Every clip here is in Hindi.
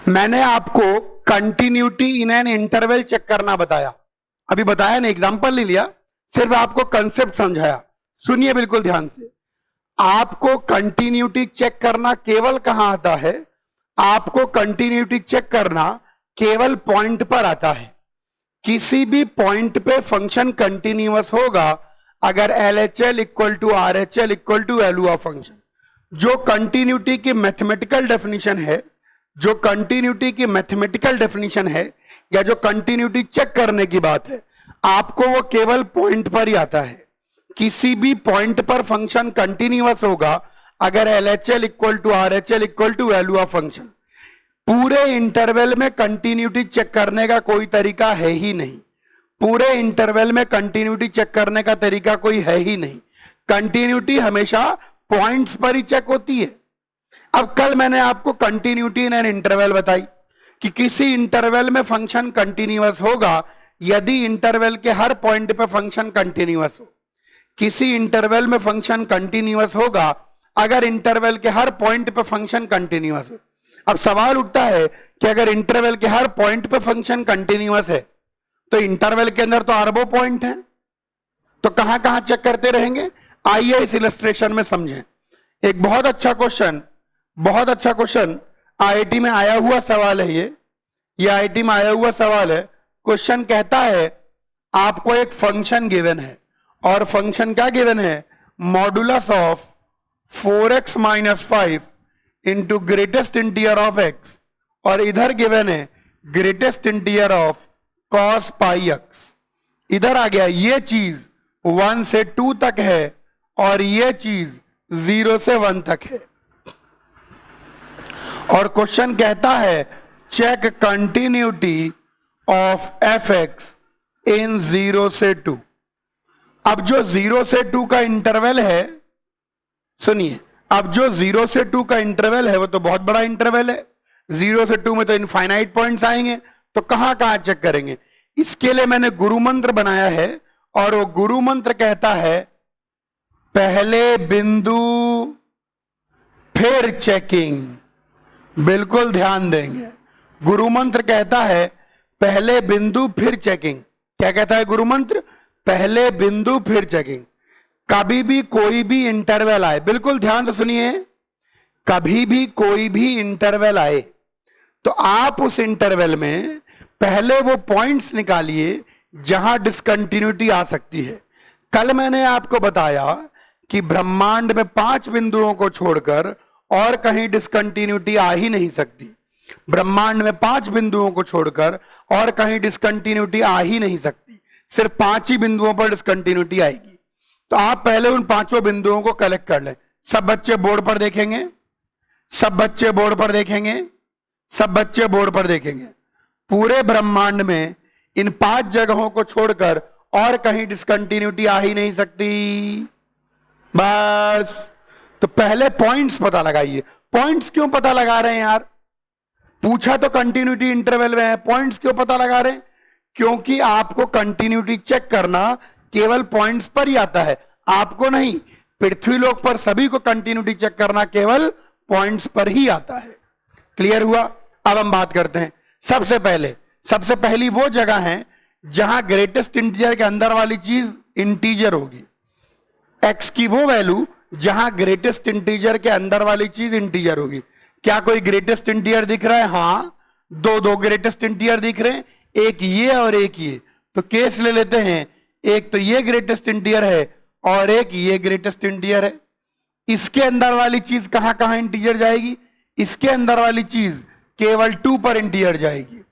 मैंने आपको continuity in an interval check करना बताया, अभी बताया नहीं, एग्जांपल नहीं लिया, सिर्फ आपको कंसेप्ट समझाया। सुनिए बिल्कुल ध्यान से। आपको कंटिन्यूटी चेक करना केवल कहां आता है? आपको कंटिन्यूटी चेक करना केवल पॉइंट पर आता है। किसी भी पॉइंट पे फंक्शन कंटिन्यूअस होगा अगर LHL equal to RHL equal to value of function. जो कंटिन्यूटी की मैथमेटिकल डेफिनेशन है, जो कंटिन्यूटी की मैथमेटिकल डेफिनेशन है या जो कंटिन्यूटी चेक करने की बात है, आपको वो केवल पॉइंट पर ही आता है। किसी भी पॉइंट पर फंक्शन कंटिन्यूअस होगा अगर LHL equal to RHL equal to value of function. पूरे इंटरवल में कंटिन्यूटी चेक करने का कोई तरीका है ही नहीं। पूरे इंटरवल में कंटिन्यूटी चेक करने का तरीका कोई है ही नहीं। कंटिन्यूटी हमेशा पॉइंट्स पर ही चेक होती है। अब कल मैंने आपको कंटिन्यूटी इन एन इंटरवल बताई कि किसी इंटरवल में फंक्शन कंटिन्यूअस होगा यदि इंटरवल के हर पॉइंट पे फंक्शन कंटिन्यूअस हो। किसी इंटरवल में फंक्शन कंटिन्यूअस होगा अगर इंटरवल के हर पॉइंट पे फंक्शन कंटिन्यूअस हो। अब सवाल उठता है कि अगर इंटरवल के हर पॉइंट पे फंक्शन कंटिन्यूअस है तो इंटरवल के अंदर तो अरबों पॉइंट हैं, तो कहां कहां चेक करते रहेंगे? आइए इस इलस्ट्रेशन में समझें। एक बहुत अच्छा क्वेश्चन IIT में आया हुआ सवाल है। ये IIT में आया हुआ सवाल है। क्वेश्चन कहता है आपको एक फंक्शन गिवन है और फंक्शन क्या गिवन है? Modulus of 4x minus 5 into greatest integer of x, और इधर गिवन है greatest integer of cos pi x। इधर आ गया ये चीज 1 से 2 तक है और ये चीज 0 से 1 तक है, और क्वेश्चन कहता है चेक कंटिन्यूटी ऑफ fx इन 0 से 2। अब जो 0 से 2 का इंटरवल है, सुनिए, अब जो 0 से 2 का इंटरवल है वो तो बहुत बड़ा इंटरवल है। 0 से 2 में तो इनफाइनाइट पॉइंट्स आएंगे, तो कहां कहां चेक करेंगे? इसके लिए मैंने गुरु मंत्र बनाया है और वो गुरु मंत्र कहता है पहले बिंदु फिर चेकिंग। बिल्कुल ध्यान देंगे। गुरु मंत्र कहता है पहले बिंदु फिर चेकिंग। क्या कहता है गुरु मंत्र? पहले बिंदु फिर चेकिंग। कभी भी कोई भी इंटरवल आए, बिल्कुल ध्यान से सुनिए, कभी भी कोई भी इंटरवल आए तो आप उस इंटरवल में पहले वो पॉइंट्स निकालिए जहां डिसकंटिन्यूटी आ सकती है। कल मैंने आपको बताया कि ब्रह्मांड में 5 बिंदुओं को छोड़कर और कहीं डिसकंटिन्यूटी आ ही नहीं सकती। ब्रह्मांड में 5 बिंदुओं को छोड़कर और कहीं डिसकंटिन्यूटी आ ही नहीं सकती। सिर्फ 5 ही बिंदुओं पर डिसकंटिन्यूटी आएगी। तो आप पहले उन 5 बिंदुओं को कलेक्ट कर लें। सब बच्चे बोर्ड पर देखेंगे, सब बच्चे बोर्ड पर देखेंगे, सब बच्चे बोर्ड पर देखेंगे। पूरे ब्रह्मांड में इन 5 जगहों को छोड़कर और कहीं डिसकंटिन्यूटी आ ही नहीं सकती। बस, तो पहले पॉइंट्स पता लगाइए। पॉइंट्स क्यों पता लगा रहे हैं यार? पूछा तो कंटिन्यूटी इंटरवल में है, पॉइंट्स क्यों पता लगा रहे हैं? क्योंकि आपको कंटिन्यूटी चेक करना केवल पॉइंट्स पर ही आता है, आपको नहीं। पृथ्वी लोक पर सभी को कंटिन्यूटी चेक करना केवल पॉइंट्स पर ही आता है। क्लियर हुआ? अब हम बात करते हैं। सबसे पहली वो जगह है जहां ग्रेटेस्ट इंटीजर के अंदर वाली चीज इंटीजर होगी। x की वो वैल्यू जहां ग्रेटेस्ट इंटीजर के अंदर वाली चीज इंटीजर होगी। क्या कोई ग्रेटेस्ट इंटीजर दिख रहा है? हाँ, दो ग्रेटेस्ट इंटीजर दिख रहे हैं, एक ये और एक ये। तो केस ले लेते हैं, एक तो ये ग्रेटेस्ट इंटीजर है और एक ये ग्रेटेस्ट इंटीजर है। इसके अंदर वाली चीज कहां कहां इंटीजर जाएगी? इसके अंदर वाली चीज केवल 2 पर इंटीजर जाएगी।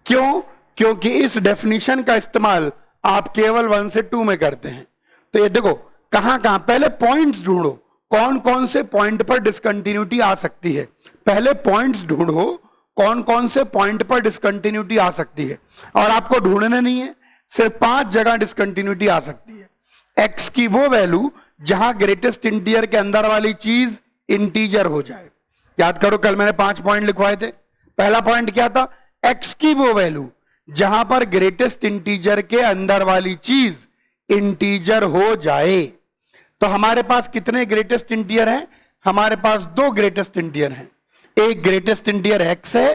क्यों? क्योंकि इस डेफिनेशन का इस्तेमाल आप केवल 1 से 2 में करते हैं। तो ये देखो कहां कहां, पहले पॉइंट्स ढूंढो, कौन कौन से पॉइंट पर डिसकंटिन्यूटी आ सकती है। पहले पॉइंट्स ढूंढो कौन कौन से पॉइंट पर डिसकंटिन्यूटी आ सकती है, और आपको ढूंढने नहीं है, सिर्फ 5 जगह डिसकंटिन्यूटी आ सकती है। x की वो वैल्यू जहां ग्रेटेस्ट इंटीजर के अंदर वाली चीज इंटीजर हो जाए। याद करो कल मैंने 5 पॉइंट लिखवाए थे। पहला पॉइंट क्या था? x की वो वैल्यू जहां पर ग्रेटेस्ट इंटीजर के अंदर वाली चीज इंटीजर हो जाए। तो हमारे पास कितने ग्रेटेस्ट इंटीजर हैं? हमारे पास 2 ग्रेटेस्ट इंटीजर हैं। एक ग्रेटेस्ट इंटीजर x है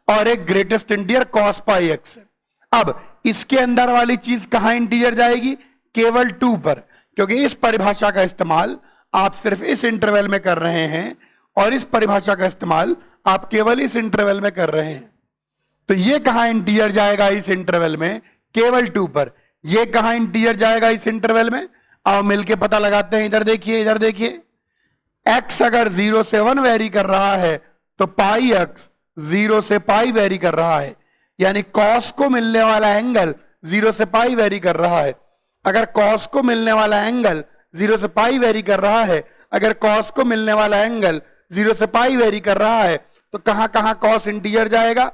और एक ग्रेटेस्ट इंटीजर cos पाई x है। अब इसके अंदर वाली चीज कहां इंटीजर जाएगी? केवल 2 पर, क्योंकि इस परिभाषा का इस्तेमाल आप सिर्फ इस इंटरवल में कर रहे हैं और इस परिभाषा का इस्तेमाल आप केवल इस इंटरवल में कर रहे हैं। तो ये कहां इंटीजर जाएगा इस इंटरवल में? केवल 2 पर। ये कहां इंटीजर जाएगा इस इंटरवल में? आओ मिलके पता लगाते हैं। इधर देखिए, इधर देखिए, x अगर 0 से 1 वेरी कर रहा है तो पाई x 0 से पाई वेरी कर रहा है, यानी cos को मिलने वाला एंगल 0 से पाई वेरी कर रहा है। अगर cos को मिलने वाला एंगल 0 से पाई वेरी कर रहा है, अगर cos को मिलने वाला एंगल 0 से पाई वेरी कर रहा है, तो कहां कहां cos इंटीजर जाएगा?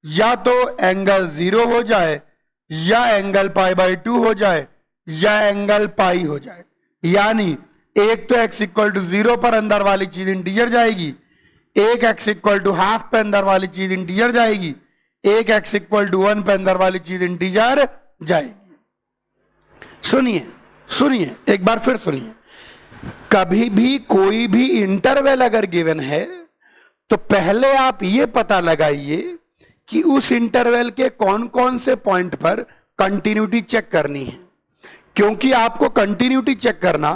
या तो एंगल 0 हो जाए, या एंगल पाई बाई 2 हो जाए, या एंगल पाई हो जाए। यानी एक तो x इक्वल टू 0 पर अंदर वाली चीज इंटीजर जाएगी, एक x इक्वल टू हाफ पे अंदर वाली चीज इंटीजर जाएगी, एक x इक्वल टू 1 पे अंदर वाली चीज इंटीजर जाएगी। सुनिए सुनिए, एक बार फिर सुनिए, कभी भी कोई भी इंटरवल अगर गिवन है तो पहले आप ये पता लगाइए कि उस इंटरवल के कौन कौन से पॉइंट पर कंटिन्यूटी चेक करनी है, क्योंकि आपको कंटिन्यूटी चेक करना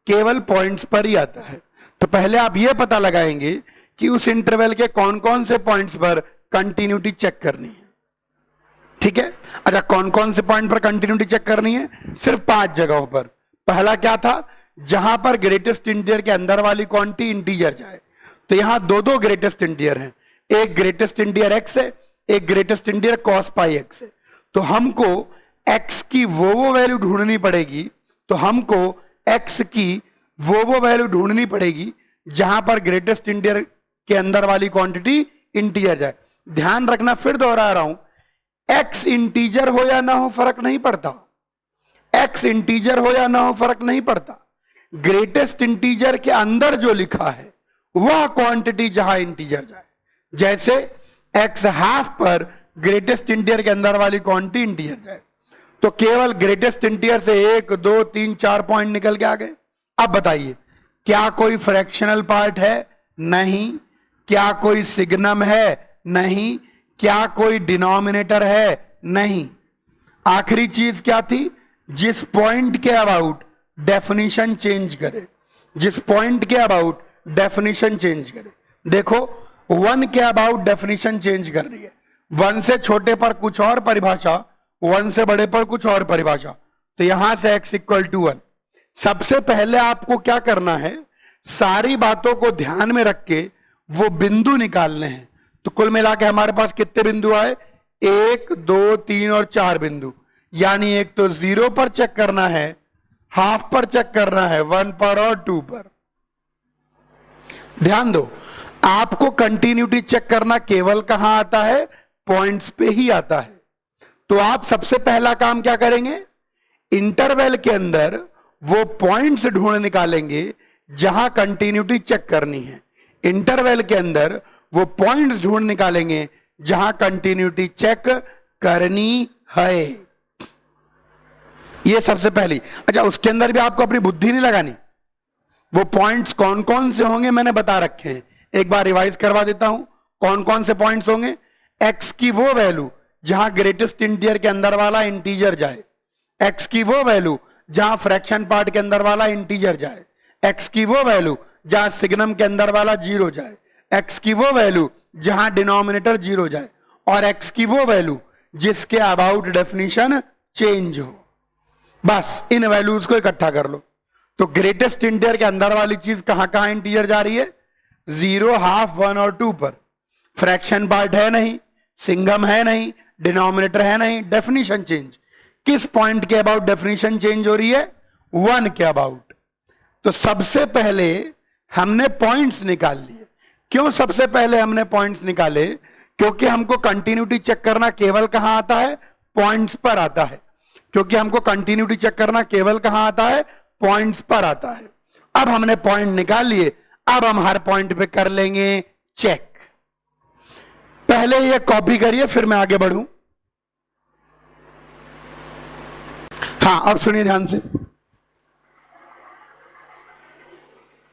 केवल पॉइंट्स पर ही आता है। तो पहले आप यह पता लगाएंगे कि उस इंटरवल के कौन कौन से पॉइंट्स पर कंटिन्यूटी चेक करनी है। ठीक है, अच्छा, कौन कौन से पॉइंट पर कंटिन्यूटी चेक करनी है? सिर्फ 5 जगहों पर। पहला क्या था? जहां पर ग्रेटेस्ट इंटीजर के अंदर वाली क्वांटिटी इंटीजर जाए। तो यहां दो ग्रेटेस्ट इंटीजर हैं, एक ग्रेटेस्ट इंटीजर x है, एक ग्रेटेस्ट इंटीजर cos पाई x है। तो हमको x की वो वैल्यू ढूंढनी पड़ेगी, तो हमको x की वो वैल्यू ढूंढनी पड़ेगी जहां पर ग्रेटेस्ट इंटीजर के अंदर वाली क्वांटिटी इंटीजर जाए। ध्यान रखना, फिर दोहरा रहा हूं, x इंटीजर हो या ना हो फर्क नहीं पड़ता, x इंटीजर हो या ना हो फर्क नहीं पड़ता। ग्रेटेस्ट इंटीजर के अंदर जो लिखा है वह क्वांटिटी जहां इंटीजर जाए। जैसे x हाफ पर ग्रेटेस्ट इंटीजर के अंदर वाली क्वांटिटी इंटीजर जाए, तो केवल ग्रेटेस्ट इंटीजर से 1 2 3 4 पॉइंट निकल के आ गए। अब बताइए, क्या कोई फ्रैक्शनल पार्ट है? नहीं। क्या कोई सिग्नम है? नहीं। क्या कोई डिनोमिनेटर है? नहीं। आखिरी चीज क्या थी? जिस पॉइंट के अबाउट डेफिनेशन चेंज करे, जिस पॉइंट के अबाउट डेफिनेशन चेंज करे। देखो, 1 के अबाउट डेफिनेशन चेंज कर रही है, 1 से छोटे पर कुछ और परिभाषा, 1 से बड़े पर कुछ और परिभाषा। तो यहां से x इक्वल टू 1। सबसे पहले आपको क्या करना है? सारी बातों को ध्यान में रख के वो बिंदु निकालने हैं। तो कुल मिला के हमारे पास कितने बिंदु आए? 1 2 3 और 4 बिंदु। यानी एक तो 0 पर चेक करना है, हाफ पर चेक करना है, 1 पर और 2 पर। ध्यान दो, आपको कंटिन्यूटी चेक करना केवल कहां आता है? पॉइंट्स पे ही आता है। तो आप सबसे पहला काम क्या करेंगे? इंटरवल के अंदर वो पॉइंट्स ढूंढ निकालेंगे जहां कंटिन्यूटी चेक करनी है। इंटरवल के अंदर वो पॉइंट्स ढूंढ निकालेंगे जहां कंटिन्यूटी चेक करनी है। ये सबसे पहली। अच्छा, उसके अंदर भी आपको अपनी बुद्धि नहीं लगानी। वो पॉइंट्स कौन कौन से होंगे मैंने बता रखे हैं, एक बार रिवाइज करवा देता हूं। कौन कौन से पॉइंट्स होंगे? x की वो वैल्यू जहां ग्रेटेस्ट इंटीजर के अंदर वाला इंटीजर जाए, x की वो वैल्यू जहां फ्रैक्शन पार्ट के अंदर वाला इंटीजर जाए, x की वो वैल्यू जहां सिग्नम के अंदर वाला 0 जाए, x की वो वैल्यू जहां डिनोमिनेटर 0 जाए, और x की वो वैल्यू जिसके अबाउट डेफिनेशन चेंज हो। बस इन वैल्यूज को इकट्ठा कर लो। तो ग्रेटेस्ट इंटीजर के अंदर वाली चीज कहां कहां इंटीजर जा रही है? 0 हाफ 1 और 2 पर। फ्रैक्शन पार्ट है नहीं, सिंगम है नहीं, डिनोमिनेटर है नहीं, डेफिनेशन चेंज। किस पॉइंट के अबाउट डेफिनेशन चेंज हो रही है? 1 के अबाउट। तो सबसे पहले हमने पॉइंट्स निकाल लिए। क्यों सबसे पहले हमने पॉइंट्स निकाले? क्योंकि हमको कंटिन्यूटी चेक करना केवल कहां आता है? पॉइंट्स पर आता है। क्योंकि हमको कंटिन्यूटी चेक करना केवल कहां आता है? पॉइंट्स पर आता है। अब हमने पॉइंट निकाल लिए, अब हम हर पॉइंट पे कर लेंगे चेक। पहले ये कॉपी करिए, फिर मैं आगे बढ़ूं। हाँ, अब सुनिए ध्यान से।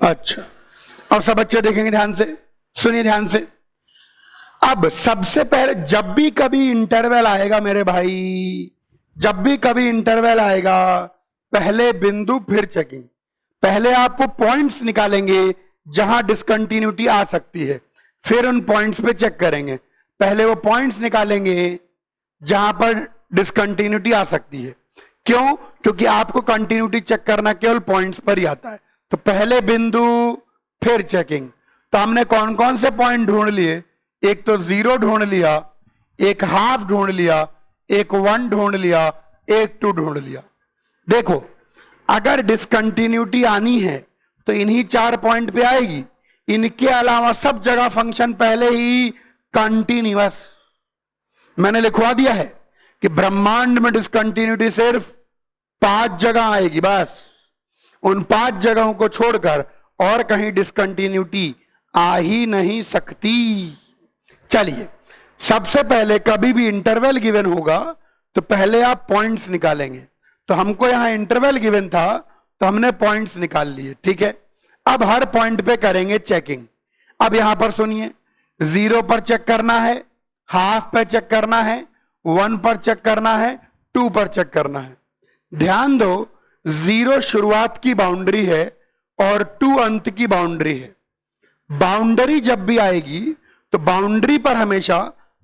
अच्छा, अब सब बच्चे देखेंगे ध्यान से, सुनिए ध्यान से। अब सबसे पहले जब भी कभी इंटरवल आएगा मेरे भाई, जब भी कभी इंटरवल आएगा, पहले बिंदु फिर चेकिंग। पहले आप वो पॉइंट्स निकालेंगे जहां डिसकंटिन्यूटी आ सकती है, फिर उन पॉइंट्स पे चेक करेंगे। पहले वो पॉइंट्स निकालेंगे जहां पर डिसकंटिन्यूटी आ सकती है। क्यों? क्योंकि आपको कंटिन्यूटी चेक करना केवल पॉइंट्स पर ही आता है। तो पहले बिंदु फिर चेकिंग। तो हमने कौन कौन से पॉइंट ढूंढ लिए? एक तो 0 ढूंढ लिया, एक हाफ ढूंढ लिया, एक 1 ढूंढ लिया, एक 2 ढूंढ लिया। देखो, अगर डिसकंटिन्यूटी आनी है तो इन्हीं 4 पॉइंट पे आएगी। इनके अलावा सब जगह फंक्शन पहले ही कंटिन्यूअस। मैंने लिखवा दिया है कि ब्रह्मांड में डिसकंटिन्यूटी सिर्फ 5 जगह आएगी, बस। उन 5 जगहों को छोड़कर और कहीं डिसकंटिन्यूटी आ ही नहीं सकती। चलिए, सबसे पहले कभी भी इंटरवल गिवन होगा तो पहले आप पॉइंट्स निकालेंगे। तो हमको यहां इंटरवल गिवन था तो हमने पॉइंट्स निकाल लिए, ठीक है। अब हर पॉइंट पे करेंगे चेकिंग। अब यहां पर सुनिए, 0 पर चेक करना है, हाफ पे चेक करना है, 1 पर चेक करना है, 2 पर चेक करना है। ध्यान दो, 0 शुरुआत की बाउंड्री है और 2 अंत की बाउंड्री है। बाउंड्री जब भी आएगी तो बाउंड्री पर हमेशा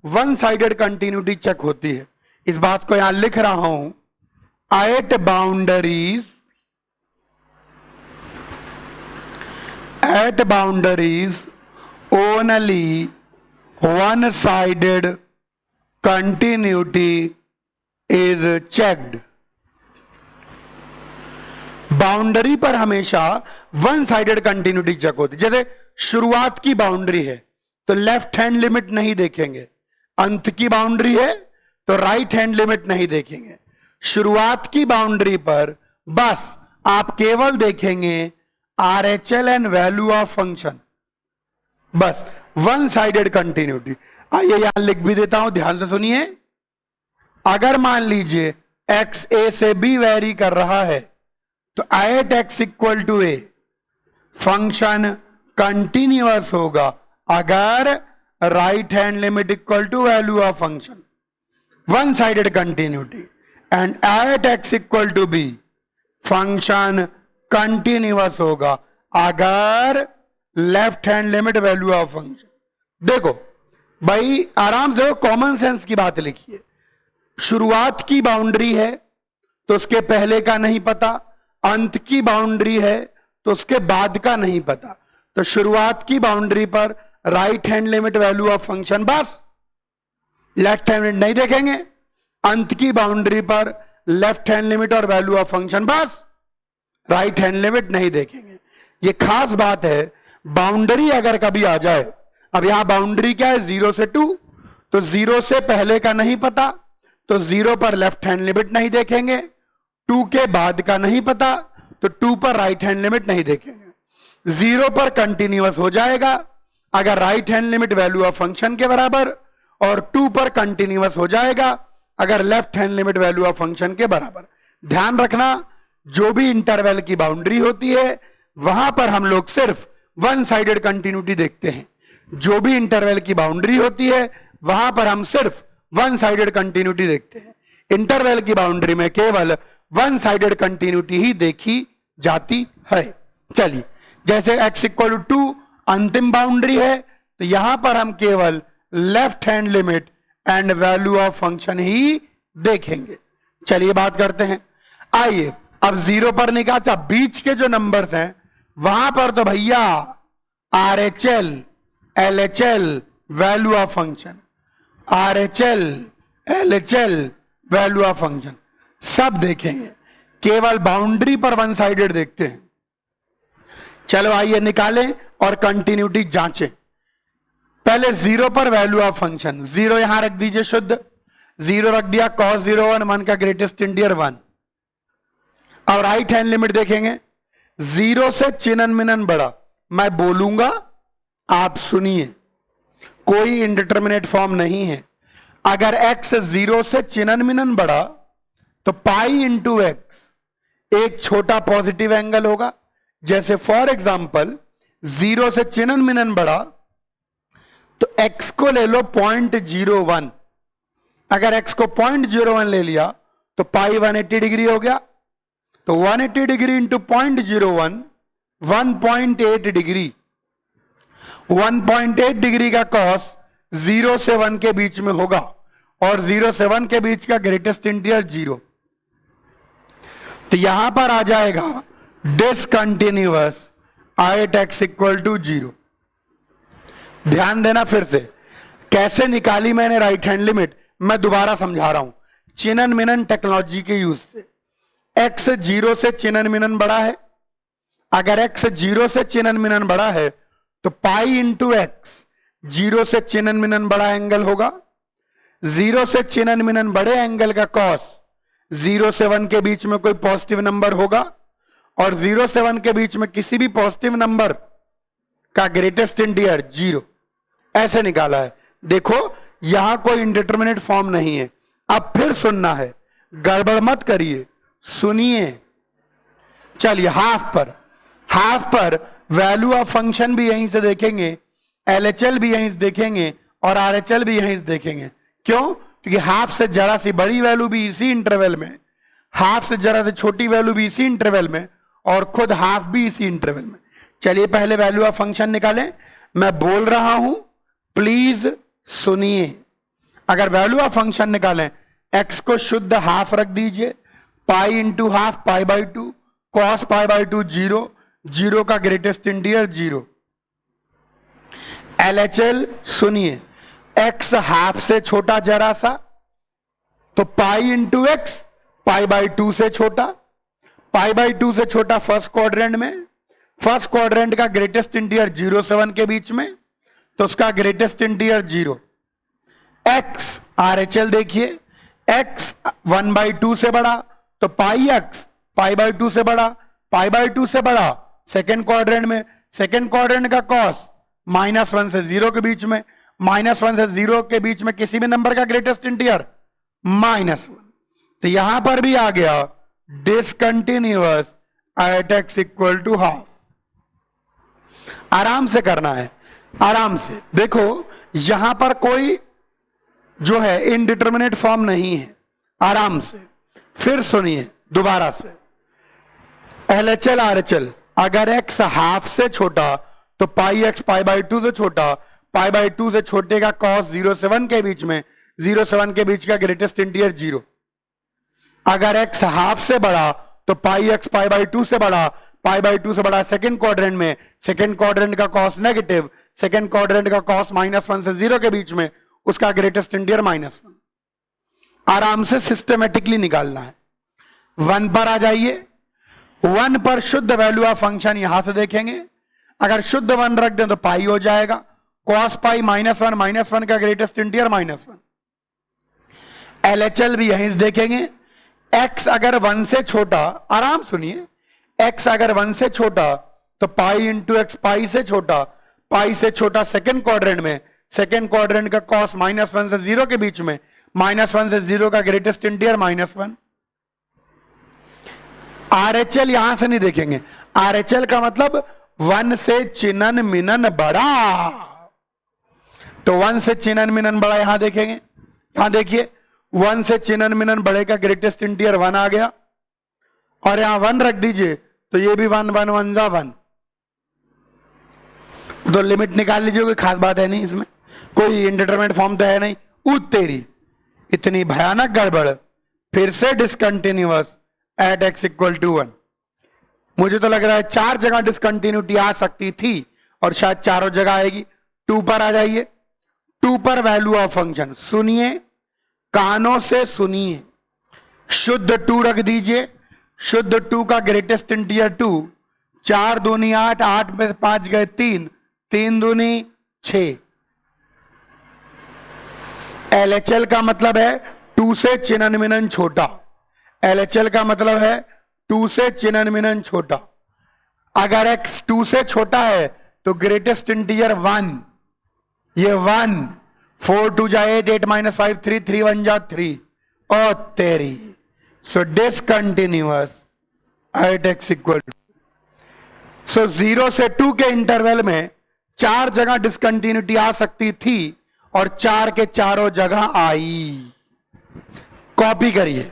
वन साइडेड कंटिन्यूटी चेक होती है। इस बात को यहां लिख रहा हूं, at boundaries only one sided continuity is checked. Boundary पर हमेशा वन साइडेड कंटिन्यूटी चेक होती है। जैसे शुरुआत की बाउंड्री है तो लेफ्ट हैंड लिमिट नहीं देखेंगे, अंत की बाउंड्री है तो राइट हैंड लिमिट नहीं देखेंगे। शुरुआत की बाउंड्री पर बस आप केवल देखेंगे RHL and value of function, बस वन साइडेड कंटिन्यूटी। आइए यहां लिख भी देता हूं, ध्यान से सुनिए। अगर मान लीजिए x a से b वेरी कर रहा है तो at x equal to a function continuous होगा अगर right hand limit equal to value of function, one sided continuity. And at x equal to b function continuous होगा अगर left hand limit value of function. देखो भाई, आराम से कॉमन सेंस की बात लिखिए। शुरुआत की बाउंड्री है तो उसके पहले का नहीं पता, अंत की बाउंड्री है तो उसके बाद का नहीं पता। तो शुरुआत की बाउंड्री पर right hand limit value of function, बस लेफ्ट हैंड लिमिट नहीं देखेंगे। अंत की बाउंड्री पर लेफ्ट हैंड लिमिट और वैल्यू ऑफ फंक्शन, बस राइट हैंड लिमिट नहीं देखेंगे। ये खास बात है। बाउंड्री अगर कभी आ जाए, अब यहां बाउंड्री क्या है, 0 से 2, तो 0 से पहले का नहीं पता तो 0 पर लेफ्ट हैंड लिमिट नहीं देखेंगे, 2 के बाद का नहीं पता तो 2 पर राइट हैंड लिमिट नहीं देखेंगे। 0 पर कंटिन्यूअस हो जाएगा अगर right hand limit value of function के बराबर, और 2 पर कंटिन्यूअस हो जाएगा अगर left hand limit value of function के बराबर। ध्यान रखना, जो भी इंटरवल की बाउंड्री होती है वहां पर हम लोग सिर्फ वन साइडेड कंटिन्यूटी देखते हैं। जो भी इंटरवल की बाउंड्री होती है वहां पर हम सिर्फ वन साइडेड कंटिन्यूटी देखते हैं। इंटरवल की बाउंड्री में केवल वन साइडेड कंटिन्यूटी ही देखी जाती है। चलिए, जैसे x इक्वल टू 2 अंतिम बाउंड्री है तो यहां पर हम केवल left hand limit and value of function ही देखेंगे। चलिए बात करते हैं। आइए अब 0 पर निकाल, अच्छा बीच के जो नंबर्स हैं वहां पर तो भैया RHL LHL value of function, RHL LHL value of function सब देखेंगे, केवल बाउंड्री पर वन साइडेड देखते हैं। चलो आइए निकालें और कंटिन्यूटी जांचें। पहले 0 पर वैल्यू ऑफ फंक्शन, 0 यहां रख दीजिए शुद्ध, 0 रख दिया, cos 0 1 का ग्रेटेस्ट इंटीजर 1। अब राइट हैंड लिमिट देखेंगे, 0 से चिन्हन मिनन बड़ा, मैं बोलूंगा आप सुनिए, कोई इंडिटरमिनेट फॉर्म नहीं है। अगर x 0 से चिन्हन मिनन बड़ा तो पाई इंटू एक्स एक छोटा पॉजिटिव एंगल होगा। जैसे फॉर एग्जाम्पल 0 से चिन्हन मिनन बड़ा तो x को ले लो 0.01, अगर x को 0.01 ले लिया तो पाई 180 डिग्री हो गया, तो 180 डिग्री इंटू 0.01 1.8 डिग्री, 1.8 डिग्री का कॉस 0 से 1 के बीच में होगा, और 0 से 1 के बीच का ग्रेटेस्ट इंटीरियर 0। तो यहां पर आ जाएगा discontinuous at x equal to 0। ध्यान देना, फिर से कैसे निकाली मैंने राइट हैंड लिमिट, मैं दोबारा समझा रहा हूं चिनन मिनन टेक्नोलॉजी के यूज से। x 0 से चिनन मिनन बड़ा है, अगर x 0 से चिनन मिनन बड़ा है तो पाई इंटू एक्स 0 से चिनन मिनन बड़ा एंगल होगा, 0 से चिनन मिनन बड़े एंगल का कॉस 0 से 1 के बीच में कोई पॉजिटिव नंबर होगा, और 0 से 1 के बीच में किसी भी पॉजिटिव नंबर का ग्रेटेस्ट इंटीरियर 0। ऐसे निकाला है। देखो यहां कोई इंडिटरमिनेट फॉर्म नहीं है। अब फिर सुनना है, गड़बड़ मत करिए, सुनिए। चलिए हाफ पर वैल्यू ऑफ फंक्शन भी यहीं से देखेंगे, LHL भी यहीं से देखेंगे, और RHL भी यहीं से देखेंगे। क्यों? क्योंकि हाफ से जरा सी बड़ी वैल्यू भी इसी इंटरवल में, हाफ से जरा सी छोटी वैल्यू भी इसी इंटरवल में, और खुद हाफ भी इसी इंटरवल में। चलिए पहले वैल्यू ऑफ फंक्शन निकालें। मैं बोल रहा हूं, प्लीज सुनिए। अगर वैल्यू ऑफ फंक्शन निकालें, x को शुद्ध हाफ रख दीजिए, pi into half pi by two, cos pi by two 0, 0 का ग्रेटेस्ट इंटीरियर 0। LHL सुनिए, x हाफ से छोटा जरा सा, तो pi into x pi by two से छोटा, पाई बाई टू से छोटा फर्स्ट क्वाड्रेंट में, फर्स्ट क्वाड्रेंट का ग्रेटेस्ट इंटीरियर 0 से 1 के बीच में, तो उसका ग्रेटेस्ट इंटीरियर 0। x RHL देखिए, x 1/2 से बड़ा, तो पाई x पाई बाई टू से बड़ा, पाई बाई टू से बड़ा सेकेंड क्वाड्रेंट में, सेकेंड क्वाड्रेंट का कॉस -1 से 0 के बीच में, -1 से 0 के बीच में किसी भी नंबर का ग्रेटेस्ट इंटीरियर -1। तो यहां पर भी आ गया discontinuous at x equal to half. आराम से करना है, आराम से। देखो यहां पर कोई जो है इनडिटरमिनेट फॉर्म नहीं है, आराम से। फिर सुनिए दोबारा से, LHL RHL, अगर x हाफ से छोटा तो पाई x पाई बाई टू से छोटा, पाई बाई टू से छोटे का कॉस 0 से 1 के बीच में, 0 से 1 के बीच का ग्रेटेस्ट इंटीरियर 0। अगर x हाफ से बड़ा तो पाई x पाई बाई टू से बड़ा, पाई बाई टू से बड़ा सेकेंड क्वाड्रेंट में, सेकेंड क्वाड्रेंट का कॉस नेगेटिव, सेकेंड क्वाड्रेंट का कॉस -1 से 0 के बीच में, उसका ग्रेटेस्ट इंटीरियर -1। आराम से सिस्टमेटिकली निकालना है। 1 पर आ जाइए, 1 पर शुद्ध वैल्यू ऑफ फंक्शन यहां से देखेंगे। अगर शुद्ध 1 रख दें तो पाई हो जाएगा, कॉस पाई -1 का ग्रेटेस्ट इंटीरियर -1। LHL भी यहीं से देखेंगे। x अगर 1 से छोटा, आराम सुनिए, x अगर 1 से छोटा तो पाई इंटू एक्स पाई से छोटा, पाई से छोटा सेकेंड क्वाड्रेंट में, सेकेंड क्वाड्रेंट का कॉस -1 से 0 के बीच में, -1 से 0 का ग्रेटेस्ट इंटीरियर -1। RHL यहां से नहीं देखेंगे, RHL का मतलब 1 से चिनन मिनन बड़ा, तो 1 से चिनन मिनन बड़ा यहां देखेंगे। यहां देखिए 1 से चिनन मिनन बड़े का ग्रेटेस्ट इंटीरियर 1 आ गया, और यहां 1 रख दीजिए तो ये भी 1 1 1 जा 1। तो लिमिट निकाल लीजिए, कोई खास बात है नहीं इसमें, कोई इंडिटरमिनेट फॉर्म तो है नहीं। तेरी इतनी भयानक गड़बड़। फिर से discontinuous at x equal to 1। मुझे तो लग रहा है 4 जगह डिसकंटिन्यूटी आ सकती थी और शायद चारों जगह आएगी। 2 पर आ जाइए, 2 पर वैल्यू ऑफ फंक्शन सुनिए, कानों से सुनिए। शुद्ध 2 रख दीजिए, शुद्ध 2 का ग्रेटेस्ट इंटीरियर 2, 4 दूनी 8, 8 में 5 गए 3, 3 दूनी 6। LHL का मतलब है 2 से चिनन मिनन छोटा, LHL का मतलब है 2 से चिनन मिनन छोटा। अगर x 2 से छोटा है तो ग्रेटेस्ट इंटीरियर 1, ये 1, 4 2 जा 8, 8 - 5 3, 3 1 जा 3। ओ तेरी, so discontinuous at x equal to. So 0 से 2 के इंटरवल में 4 जगह डिसकंटिन्यूटी आ सकती थी और 4 के चारों जगह आई। कॉपी करिए।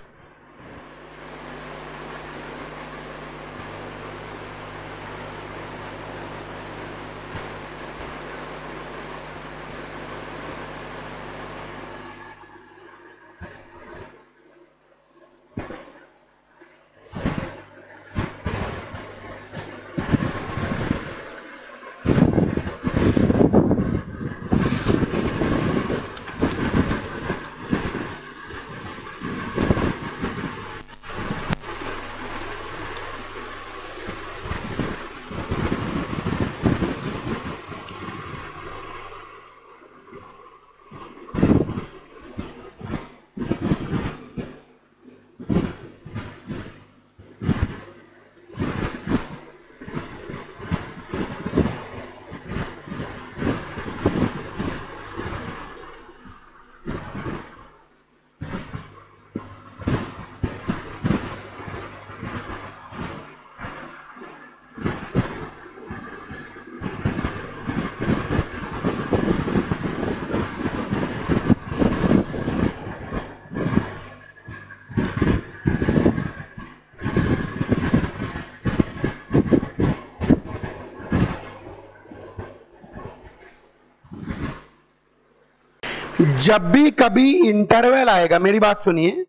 जब भी कभी इंटरवल आएगा, मेरी बात सुनिए,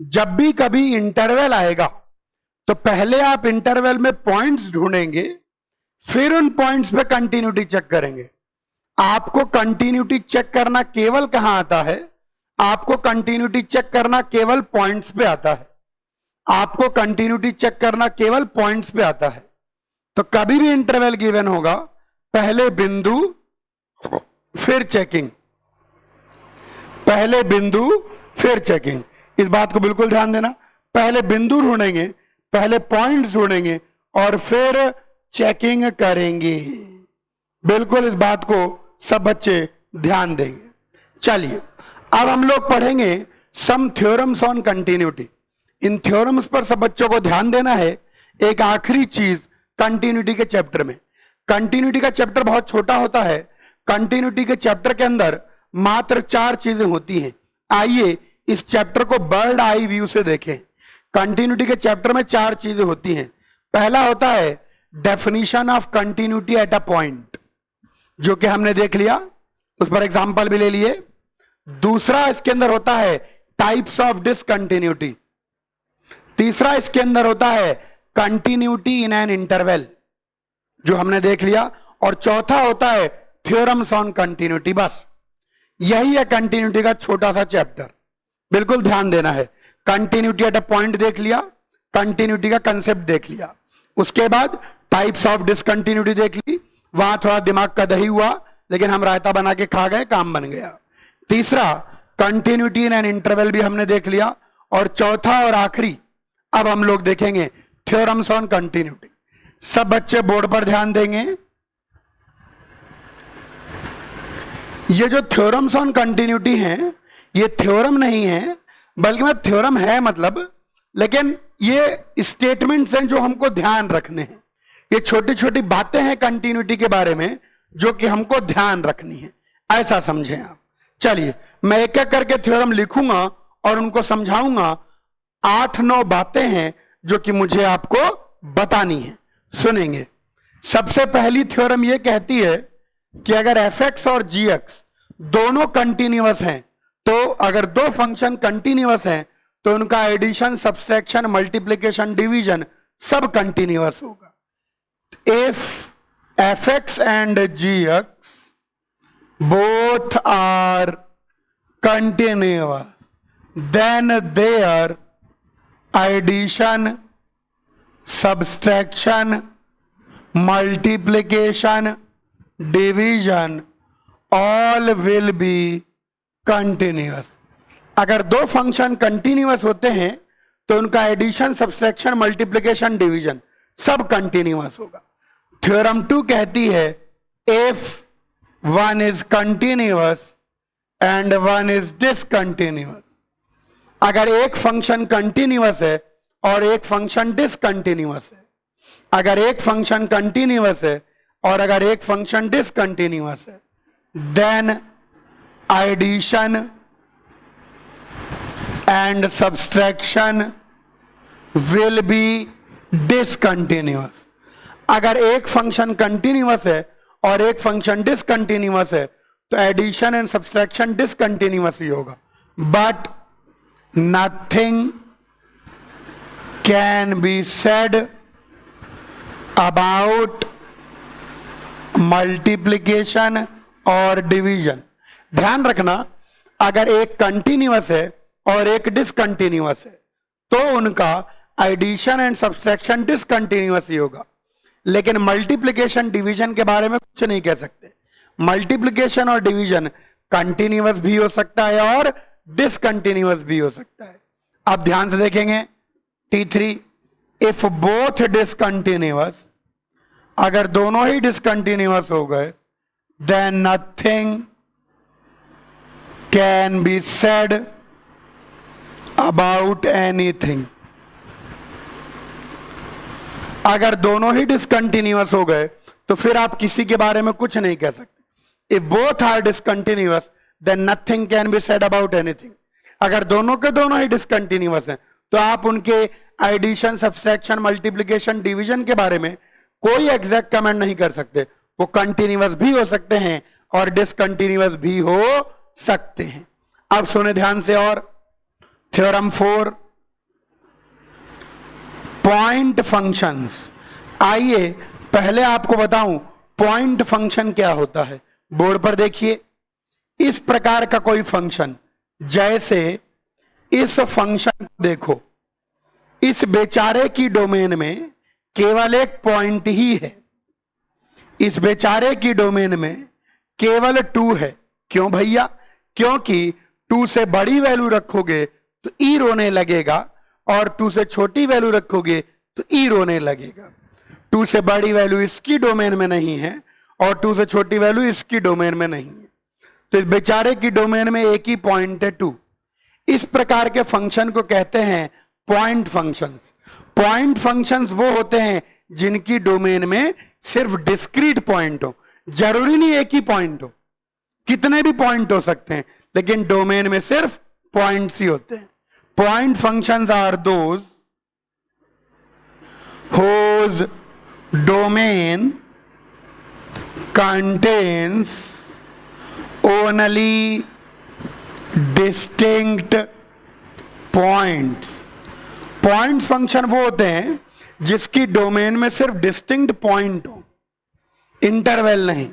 जब भी कभी इंटरवल आएगा तो पहले आप इंटरवल में पॉइंट्स ढूंढेंगे, फिर उन पॉइंट्स पे कंटिन्यूटी चेक करेंगे। आपको कंटिन्यूटी चेक करना केवल कहां आता है? आपको कंटिन्यूटी चेक करना केवल पॉइंट्स पे आता है। आपको कंटिन्यूटी चेक करना केवल पॉइंट्स पे आता है। तो कभी भी इंटरवल गिवन होगा, पहले बिंदु फिर चेकिंग, पहले बिंदु फिर चेकिंग। इस बात को बिल्कुल ध्यान देना। पहले बिंदु ढूंढेंगे, पहले पॉइंट्स ढूंढेंगे और फिर चेकिंग करेंगे। बिल्कुल इस बात को सब बच्चे ध्यान देंगे। चलिए अब हम लोग पढ़ेंगे सम थ्योरम्स ऑन कंटिन्यूटी। इन थ्योरम्स पर सब बच्चों को ध्यान देना है। एक आखिरी चीज कंटिन्यूटी के चैप्टर में, कंटिन्यूटी का चैप्टर बहुत छोटा होता है। कंटिन्यूटी के चैप्टर के अंदर मात्र 4 चीजें होती हैं। आइए इस चैप्टर को बर्ड आई व्यू से देखें। कंटिन्यूटी के चैप्टर में 4 चीजें होती हैं। पहला होता है definition of continuity at a point, जो कि हमने देख लिया, उस पर एग्जांपल भी ले लिए। दूसरा इसके अंदर होता है टाइप्स ऑफ डिसकंटिन्यूटी। तीसरा इसके अंदर होता है कंटिन्यूटी इन एन इंटरवल, जो हमने देख लिया। और चौथा होता है थ्योरम्स ऑन कंटिन्यूटी। बस यही है कंटिन्यूटी का छोटा सा चैप्टर। बिल्कुल ध्यान देना है। कंटिन्यूटी एट अ पॉइंट देख लिया, कंटिन्यूटी का कंसेप्ट देख लिया, उसके बाद टाइप्स ऑफ डिसकंटिन्यूटी देख ली। वहां थोड़ा दिमाग का दही हुआ, लेकिन हम रायता बना के खा गए, काम बन गया। तीसरा कंटिन्यूटी इन एन इंटरवल भी हमने देख लिया। और चौथा और आखिरी अब हम लोग देखेंगे थ्योरम्स ऑन कंटिन्यूटी। सब बच्चे बोर्ड पर ध्यान देंगे। ये जो थ्योरम्स ऑन कंटिन्यूटी हैं, ये थ्योरम नहीं है, बल्कि मैं थ्योरम है मतलब, लेकिन ये स्टेटमेंट्स हैं जो हमको ध्यान रखने हैं। ये छोटी छोटी बातें हैं कंटिन्यूटी के बारे में जो कि हमको ध्यान रखनी है, ऐसा समझें आप। चलिए मैं एक एक करके थ्योरम लिखूंगा और उनको समझाऊंगा। 8-9 बातें हैं जो कि मुझे आपको बतानी है, सुनेंगे। सबसे पहली थ्योरम ये कहती है कि अगर fx और gx दोनों कंटिन्यूअस हैं, तो अगर 2 फंक्शन कंटिन्यूअस हैं तो उनका एडिशन, सब्सट्रैक्शन, मल्टीप्लिकेशन, डिवीजन सब कंटिन्यूअस होगा। If fx and gx both are continuous, then their addition, subtraction, multiplication, division all will be continuous। अगर 2 फंक्शन कंटिन्यूअस होते हैं तो उनका एडिशन, सब्सट्रैक्शन, मल्टीप्लिकेशन, डिवीजन सब कंटिन्यूअस होगा। थ्योरम 2 कहती है if one is continuous and one is discontinuous, अगर एक फंक्शन कंटिन्यूअस है और एक फंक्शन डिसकंटिन्यूअस है, अगर एक फंक्शन कंटिन्यूअस है और अगर एक फंक्शन डिसकंटिन्यूअस है, then addition and subtraction will be discontinuous. अगर एक फंक्शन कंटिन्यूअस है और एक फंक्शन डिसकंटिन्यूअस है तो एडिशन एंड सब्सट्रैक्शन डिसकंटिन्यूअस ही होगा। But nothing can be said about multiplication और डिवीजन। ध्यान रखना, अगर एक कंटिन्यूअस है और एक डिसकंटिन्यूअस है तो उनका एडिशन एंड सब्सट्रैक्शन डिसकंटिन्यूअस ही होगा। लेकिन मल्टीप्लिकेशन डिवीजन के बारे में कुछ नहीं कह सकते। मल्टीप्लिकेशन और डिवीजन कंटिन्यूअस भी हो सकता है और डिसकंटिन्यूअस भी हो सकता है। अब ध्यान से देखेंगे T3, इफ बोथ डिसकंटिन्यूअस, अगर दोनों ही डिसकंटिन्यूअस हो गए, then nothing can be said about anything. अगर दोनों ही डिसकंटिन्यूअस हो गए तो फिर आप किसी के बारे में कुछ नहीं कह सकते। If both are discontinuous then nothing can be said about anything. अगर दोनों के दोनों ही डिसकंटिन्यूअस हैं तो आप उनके एडिशन, सब्सट्रैक्शन, मल्टीप्लिकेशन, डिवीजन के बारे में कोई एग्जैक्ट कमेंट नहीं कर सकते। वो कंटिन्यूअस भी हो सकते हैं और डिसकंटिन्यूअस भी हो सकते हैं। अब सुने ध्यान से, और थ्योरम 4, पॉइंट फंक्शंस। आइए पहले आपको बताऊं पॉइंट फंक्शन क्या होता है। बोर्ड पर देखिए, इस प्रकार का कोई फंक्शन, जैसे इस फंक्शन को देखो, इस बेचारे की डोमेन में केवल एक पॉइंट ही है। इस बेचारे की डोमेन में केवल 2 है। क्यों भैया? क्योंकि 2 से बड़ी वैल्यू रखोगे तो ई रोने लगेगा और 2 से छोटी वैल्यू रखोगे तो ई रोने लगेगा। 2 से बड़ी वैल्यू इसकी डोमेन में नहीं है और 2 से छोटी वैल्यू इसकी डोमेन में नहीं है, तो इस बेचारे की डोमेन में एक ही पॉइंट है 2। इस प्रकार के फंक्शन को कहते हैं पॉइंट फंक्शंस। पॉइंट फंक्शंस वो होते हैं जिनकी डोमेन में सिर्फ डिस्क्रीट पॉइंट हो। जरूरी नहीं एक ही पॉइंट हो, कितने भी पॉइंट हो सकते हैं, लेकिन डोमेन में सिर्फ पॉइंट्स ही होते हैं। Point functions are those whose domain contains only distinct points। Points function वो होते हैं जिसकी डोमेन में सिर्फ डिस्टिंक्ट पॉइंट हो, इंटरवल नहीं,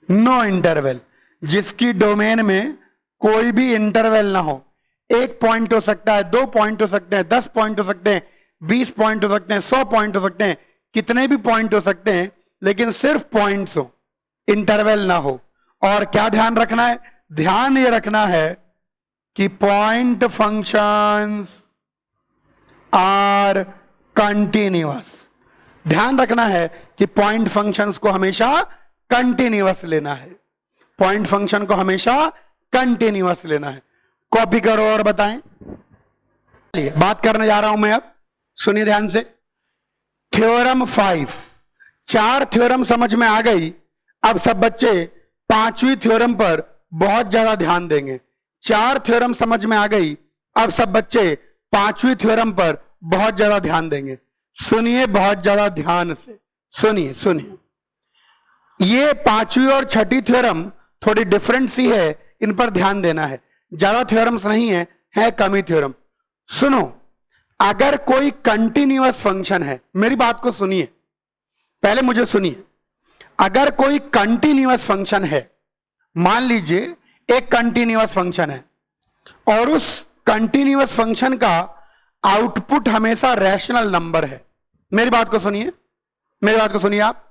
नो इंटरवल। जिसकी डोमेन में कोई भी इंटरवल ना हो। 1 पॉइंट हो सकता है, 2 पॉइंट हो सकते हैं, 10 पॉइंट हो सकते हैं, 20 पॉइंट हो सकते हैं, 100 पॉइंट हो सकते हैं, कितने भी पॉइंट हो सकते हैं, लेकिन सिर्फ पॉइंट्स हो, इंटरवल ना हो। और क्या ध्यान रखना है? ध्यान ये रखना है कि पॉइंट फंक्शंस आर कंटिन्यूअस। ध्यान रखना है कि पॉइंट फंक्शंस को हमेशा कंटिन्यूअस लेना है। पॉइंट फंक्शन को हमेशा कंटिन्यूअस लेना है। कॉपी करो और बताएं। चलिए बात करने जा रहा हूं मैं अब, सुनिए ध्यान से। थ्योरम 5, 4 थ्योरम समझ में आ गई। अब सब बच्चे 5वीं थ्योरम पर बहुत ज्यादा ध्यान देंगे। 4 थ्योरम समझ में आ गई, अब सब बच्चे 5वीं थ्योरम पर बहुत ज्यादा ध्यान देंगे। सुनिए बहुत ज्यादा ध्यान से, सुनिए सुनिए। ये 5वीं और 6ठी थ्योरम थोड़ी डिफरेंट सी है, इन पर ध्यान देना है। ज्यादा थ्योरम्स नहीं है कम ही थ्योरम। सुनो, अगर कोई कंटिन्यूअस फंक्शन है, मेरी बात को सुनिए, पहले मुझे सुनिए। अगर कोई कंटिन्यूअस फंक्शन है, मान लीजिए एक कंटिन्यूअस फंक्शन है और उस कंटिन्यूअस फंक्शन का आउटपुट हमेशा रैशनल नंबर है। मेरी बात को सुनिए, मेरी बात को सुनिए आप।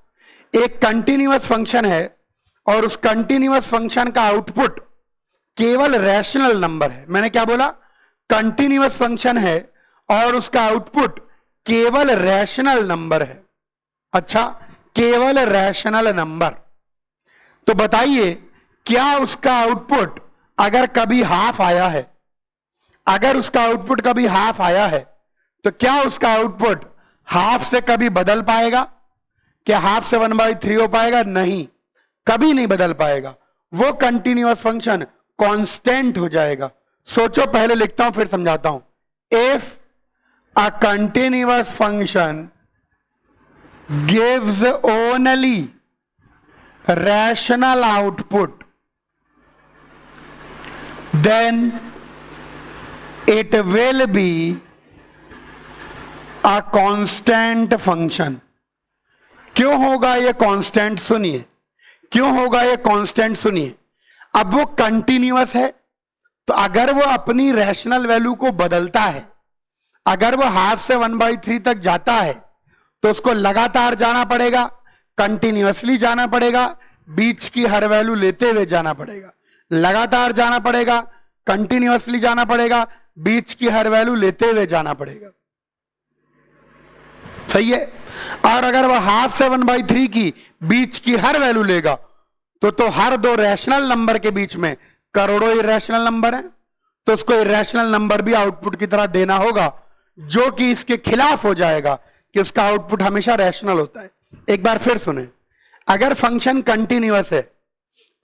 एक कंटिन्यूअस फंक्शन है और उस कंटिन्यूअस फंक्शन का आउटपुट केवल रैशनल नंबर है। मैंने क्या बोला? कंटिन्यूअस फंक्शन है और उसका आउटपुट केवल रैशनल नंबर है। अच्छा, केवल रैशनल नंबर। तो बताइए क्या उसका आउटपुट अगर कभी हाफ आया है, अगर उसका आउटपुट कभी हाफ आया है तो क्या उसका आउटपुट हाफ से कभी बदल पाएगा? क्या हाफ से 1/3 हो पाएगा? नहीं, कभी नहीं बदल पाएगा, वो कंटिन्यूअस फंक्शन कांस्टेंट हो जाएगा। सोचो, पहले लिखता हूं फिर समझाता हूं। If a continuous function gives only rational output, then it will be a constant function. क्यों होगा ये कांस्टेंट? सुनिए, क्यों होगा ये कांस्टेंट? सुनिए, अब वो कंटिन्यूअस है, तो अगर वो अपनी रैशनल वैल्यू को बदलता है, अगर वो हाफ से 1/3 तक जाता है, तो उसको लगातार जाना पड़ेगा, कंटिन्यूअसली जाना पड़ेगा, बीच की हर वैल्यू लेते हुए जाना पड़ेगा, लगातार जाना पड़ेगा, कंटिन्यूअसली जाना पड़ेगा, बीच की हर वैल्यू लेते हुए जाना पड़ेगा। सही है? और अगर वह हाफ से 1/3 की बीच की हर वैल्यू लेगा, तो हर दो रैशनल नंबर के बीच में करोड़ों इरेशनल नंबर है, तो उसको इरेशनल नंबर भी आउटपुट की तरह देना होगा, जो कि इसके खिलाफ हो जाएगा कि उसका आउटपुट हमेशा रैशनल होता है। एक बार फिर सुने, अगर फंक्शन कंटिन्यूअस है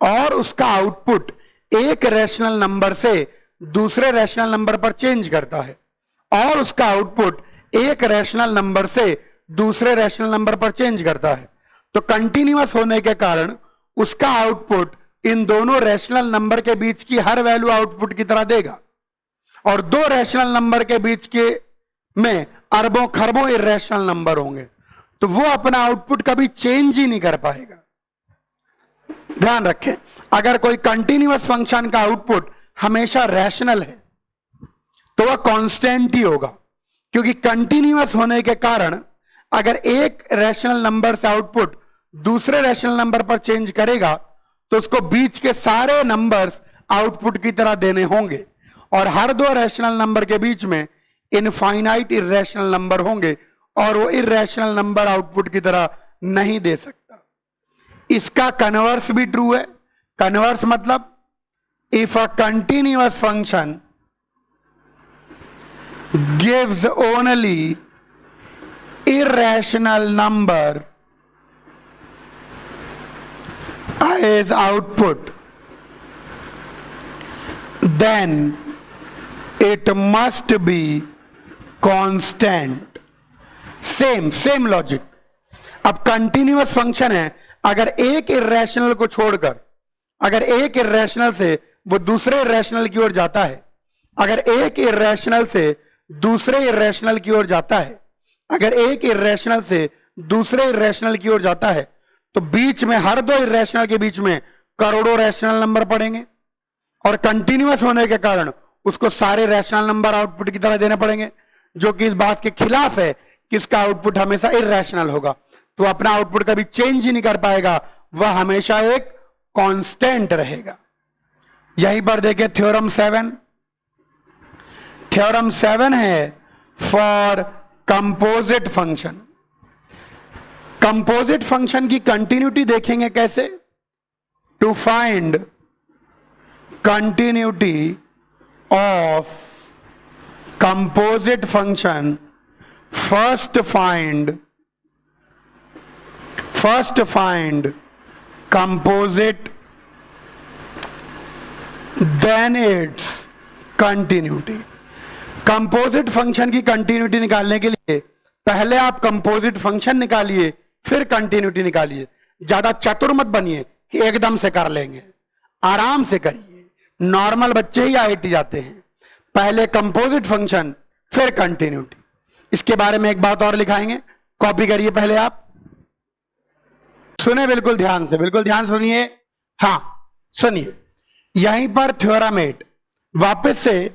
और उसका आउटपुट एक रैशनल नंबर से दूसरे रैशनल नंबर पर चेंज करता है, और उसका आउटपुट एक रैशनल नंबर से दूसरे रैशनल नंबर पर चेंज करता है, तो कंटिन्यूअस होने के कारण उसका आउटपुट इन दोनों रैशनल नंबर के बीच की हर वैल्यू आउटपुट की तरह देगा, और दो रैशनल नंबर के बीच के में अरबों खरबों इरेशनल नंबर होंगे, तो वो अपना आउटपुट कभी चेंज ही नहीं कर पाएगा। ध्यान रखें, अगर कोई कंटिन्यूअस फंक्शन का आउटपुट हमेशा रैशनल है, तो वह कांस्टेंट ही होगा, क्योंकि कंटिन्यूअस होने के कारण अगर एक रैशनल नंबर से आउटपुट दूसरे रैशनल नंबर पर चेंज करेगा, तो उसको बीच के सारे नंबर्स आउटपुट की तरह देने होंगे, और हर दो रैशनल नंबर के बीच में इनफाइनाइट इरेशनल नंबर होंगे, और वो इरेशनल नंबर आउटपुट की तरह नहीं दे सकता। इसका कन्वर्स भी ट्रू है। कन्वर्स मतलब if a continuous function gives only irrational number as output, then it must be constant. Same logic. अब कंटिन्यूअस फंक्शन है, अगर एक इरेशनल को छोड़कर, अगर एक इरेशनल से वो दूसरे इरेशनल की ओर जाता है, अगर एक इरेशनल से दूसरे इरेशनल की ओर जाता है, अगर एक इरेशनल से दूसरे इरेशनल की ओर जाता है, तो बीच में हर दो इरेशनल के बीच में करोड़ों रैशनल नंबर पड़ेंगे, और कंटिन्यूअस होने के कारण उसको सारे रैशनल नंबर आउटपुट की तरह देने पड़ेंगे, जो कि इस बात के खिलाफ है कि इसका आउटपुट हमेशा इरेशनल होगा, तो अपना आउटपुट कभी चेंज ही नहीं कर पाएगा, वह हमेशा एक कांस्टेंट रहेगा। यहीं पर देखिए थ्योरम 7, थ्योरम 7 है for composite function. Composite function की कंटिन्यूटी देखेंगे कैसे। To find continuity of composite function, first find composite, then its continuity. Composite function की कंटिन्यूटी निकालने के लिए पहले आप कंपोजिट फंक्शन निकालिए, फिर कंटिन्यूटी निकालिए। ज्यादा चतुर मत बनिए कि एकदम से कर लेंगे, आराम से करिए। नॉर्मल बच्चे ही आईआईटी जाते हैं, पहले कंपोजिट फंक्शन फिर कंटिन्यूटी। इसके बारे में एक बात और लिखाएंगे, कॉपी करिए पहले आप, सुने बिल्कुल ध्यान से, बिल्कुल ध्यान सुनिए। हां सुनिए, यहीं पर थ्योरम 8 वापस से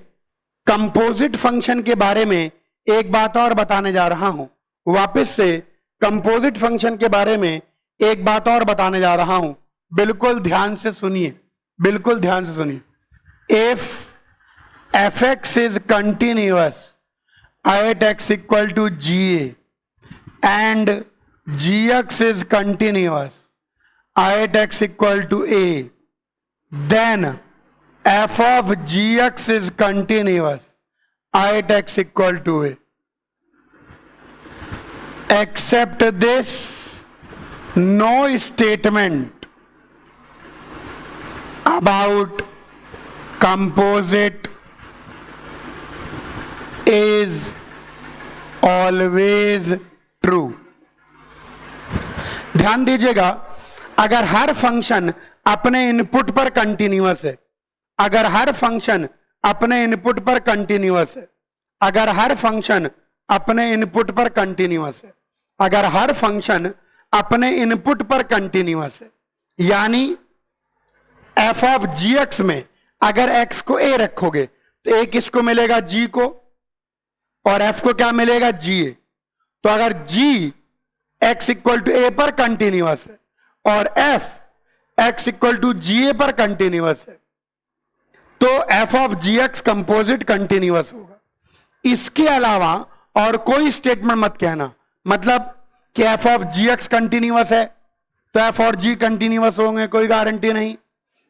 कंपोजिट फंक्शन के बारे में एक बात और बताने जा रहा हूं। वापस से कंपोजिट फंक्शन के बारे में एक बात और बताने जा रहा हूं, बिल्कुल ध्यान से सुनिए, बिल्कुल ध्यान से सुनिए। If f x is continuous at x equal to g and ji x is continuous at x equal to a, then f of gx is continuous at x equal to a. Except this no statement about composite is always true. ध्यान दीजिएगा, अगर हर फंक्शन अपने इनपुट पर कंटिन्यूअस है, अगर हर फंक्शन अपने इनपुट पर कंटिन्यूअस है, अगर हर फंक्शन अपने इनपुट पर कंटिन्यूअस है, अगर हर फंक्शन अपने इनपुट पर कंटिन्यूअस है, यानी एफ ऑफ जी एक्स में अगर एक्स को ए रखोगे तो ए किसको मिलेगा, जी को, और एफ को क्या मिलेगा, जी ए। तो अगर g x equal to a पर कंटिन्यूअस है और f x equal to g a पर कंटिन्यूअस है, तो f of g x composite continuous होगा। इसके अलावा और कोई स्टेटमेंट मत कहना, मतलब कि f of g x continuous है तो एफ और जी कंटिन्यूअस होंगे, कोई गारंटी नहीं।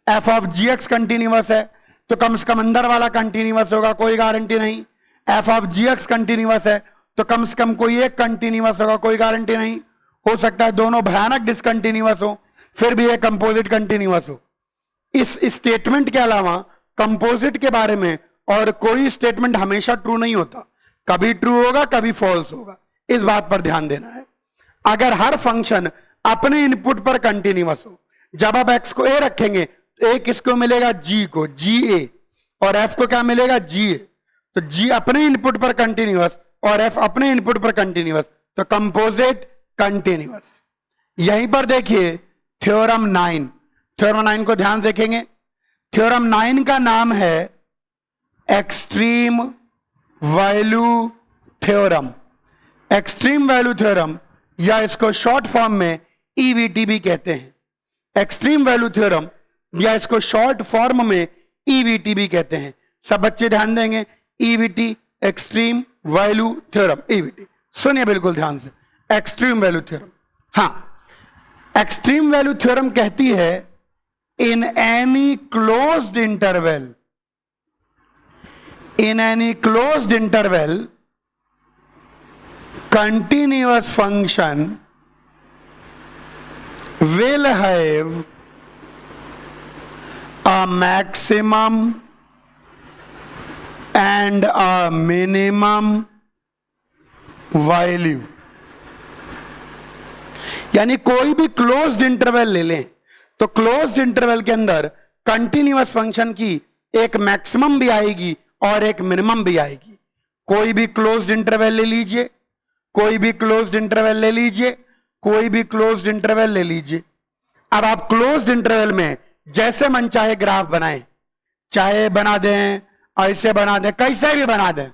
F of g x continuous है तो कम से कम अंदर वाला कंटिन्यूअस होगा, कोई गारंटी नहीं। F of g x continuous है तो कम से कम कोई एक कंटिन्यूअस होगा, कोई गारंटी नहीं। हो सकता है दोनों भयानक डिसकंटिन्यूअस हो, फिर भी एक कंपोजिट कंटिन्यूअस हो। इस स्टेटमेंट के अलावा कंपोजिट के बारे में और कोई स्टेटमेंट हमेशा ट्रू नहीं होता, कभी ट्रू होगा कभी फॉल्स होगा, इस बात पर ध्यान देना है। अगर हर फंक्शन अपने इनपुट पर कंटिन्यूअस हो, जब आप एक्स को ए रखेंगे तो ए किसको मिलेगा, जी को, जी ए, और एफ को क्या मिलेगा, जी ए। तो जी अपने इनपुट पर कंटिन्यूअस और एफ अपने इनपुट पर कंटिन्यूअस, तो कंपोजिट कंटिन्यूअस। यहीं पर देखिए थ्योरम 9, थ्योरम 9 को ध्यान देखेंगे। थ्योरम 9 का नाम है extreme value theorem. Extreme value theorem, या इसको शॉर्ट फॉर्म में ईवीटी भी कहते हैं। एक्सट्रीम वैल्यू थ्योरम या इसको शॉर्ट फॉर्म में ईवीटी भी कहते हैं। सब बच्चे ध्यान देंगे, EVT extreme value theorem, EVT सुनिए बिल्कुल ध्यान से। एक्सट्रीम वैल्यू थ्योरम, हाँ, एक्सट्रीम वैल्यू थ्योरम कहती है in any closed interval, in any closed interval continuous function will have a maximum and a minimum value। यानी कोई भी क्लोज्ड इंटरवल ले लें तो क्लोज्ड इंटरवल के अंदर कंटिन्यूअस फंक्शन की एक मैक्सिमम भी आएगी और एक मिनिमम भी आएगी। कोई भी क्लोज्ड इंटरवल ले लीजिए, कोई भी क्लोज्ड इंटरवल ले लीजिए, कोई भी क्लोज्ड इंटरवल ले लीजिए। अब आप क्लोज्ड इंटरवल में जैसे मन चाहे ग्राफ बनाएं, चाहे बना दें, ऐसे बना दें, कैसे भी बना दें।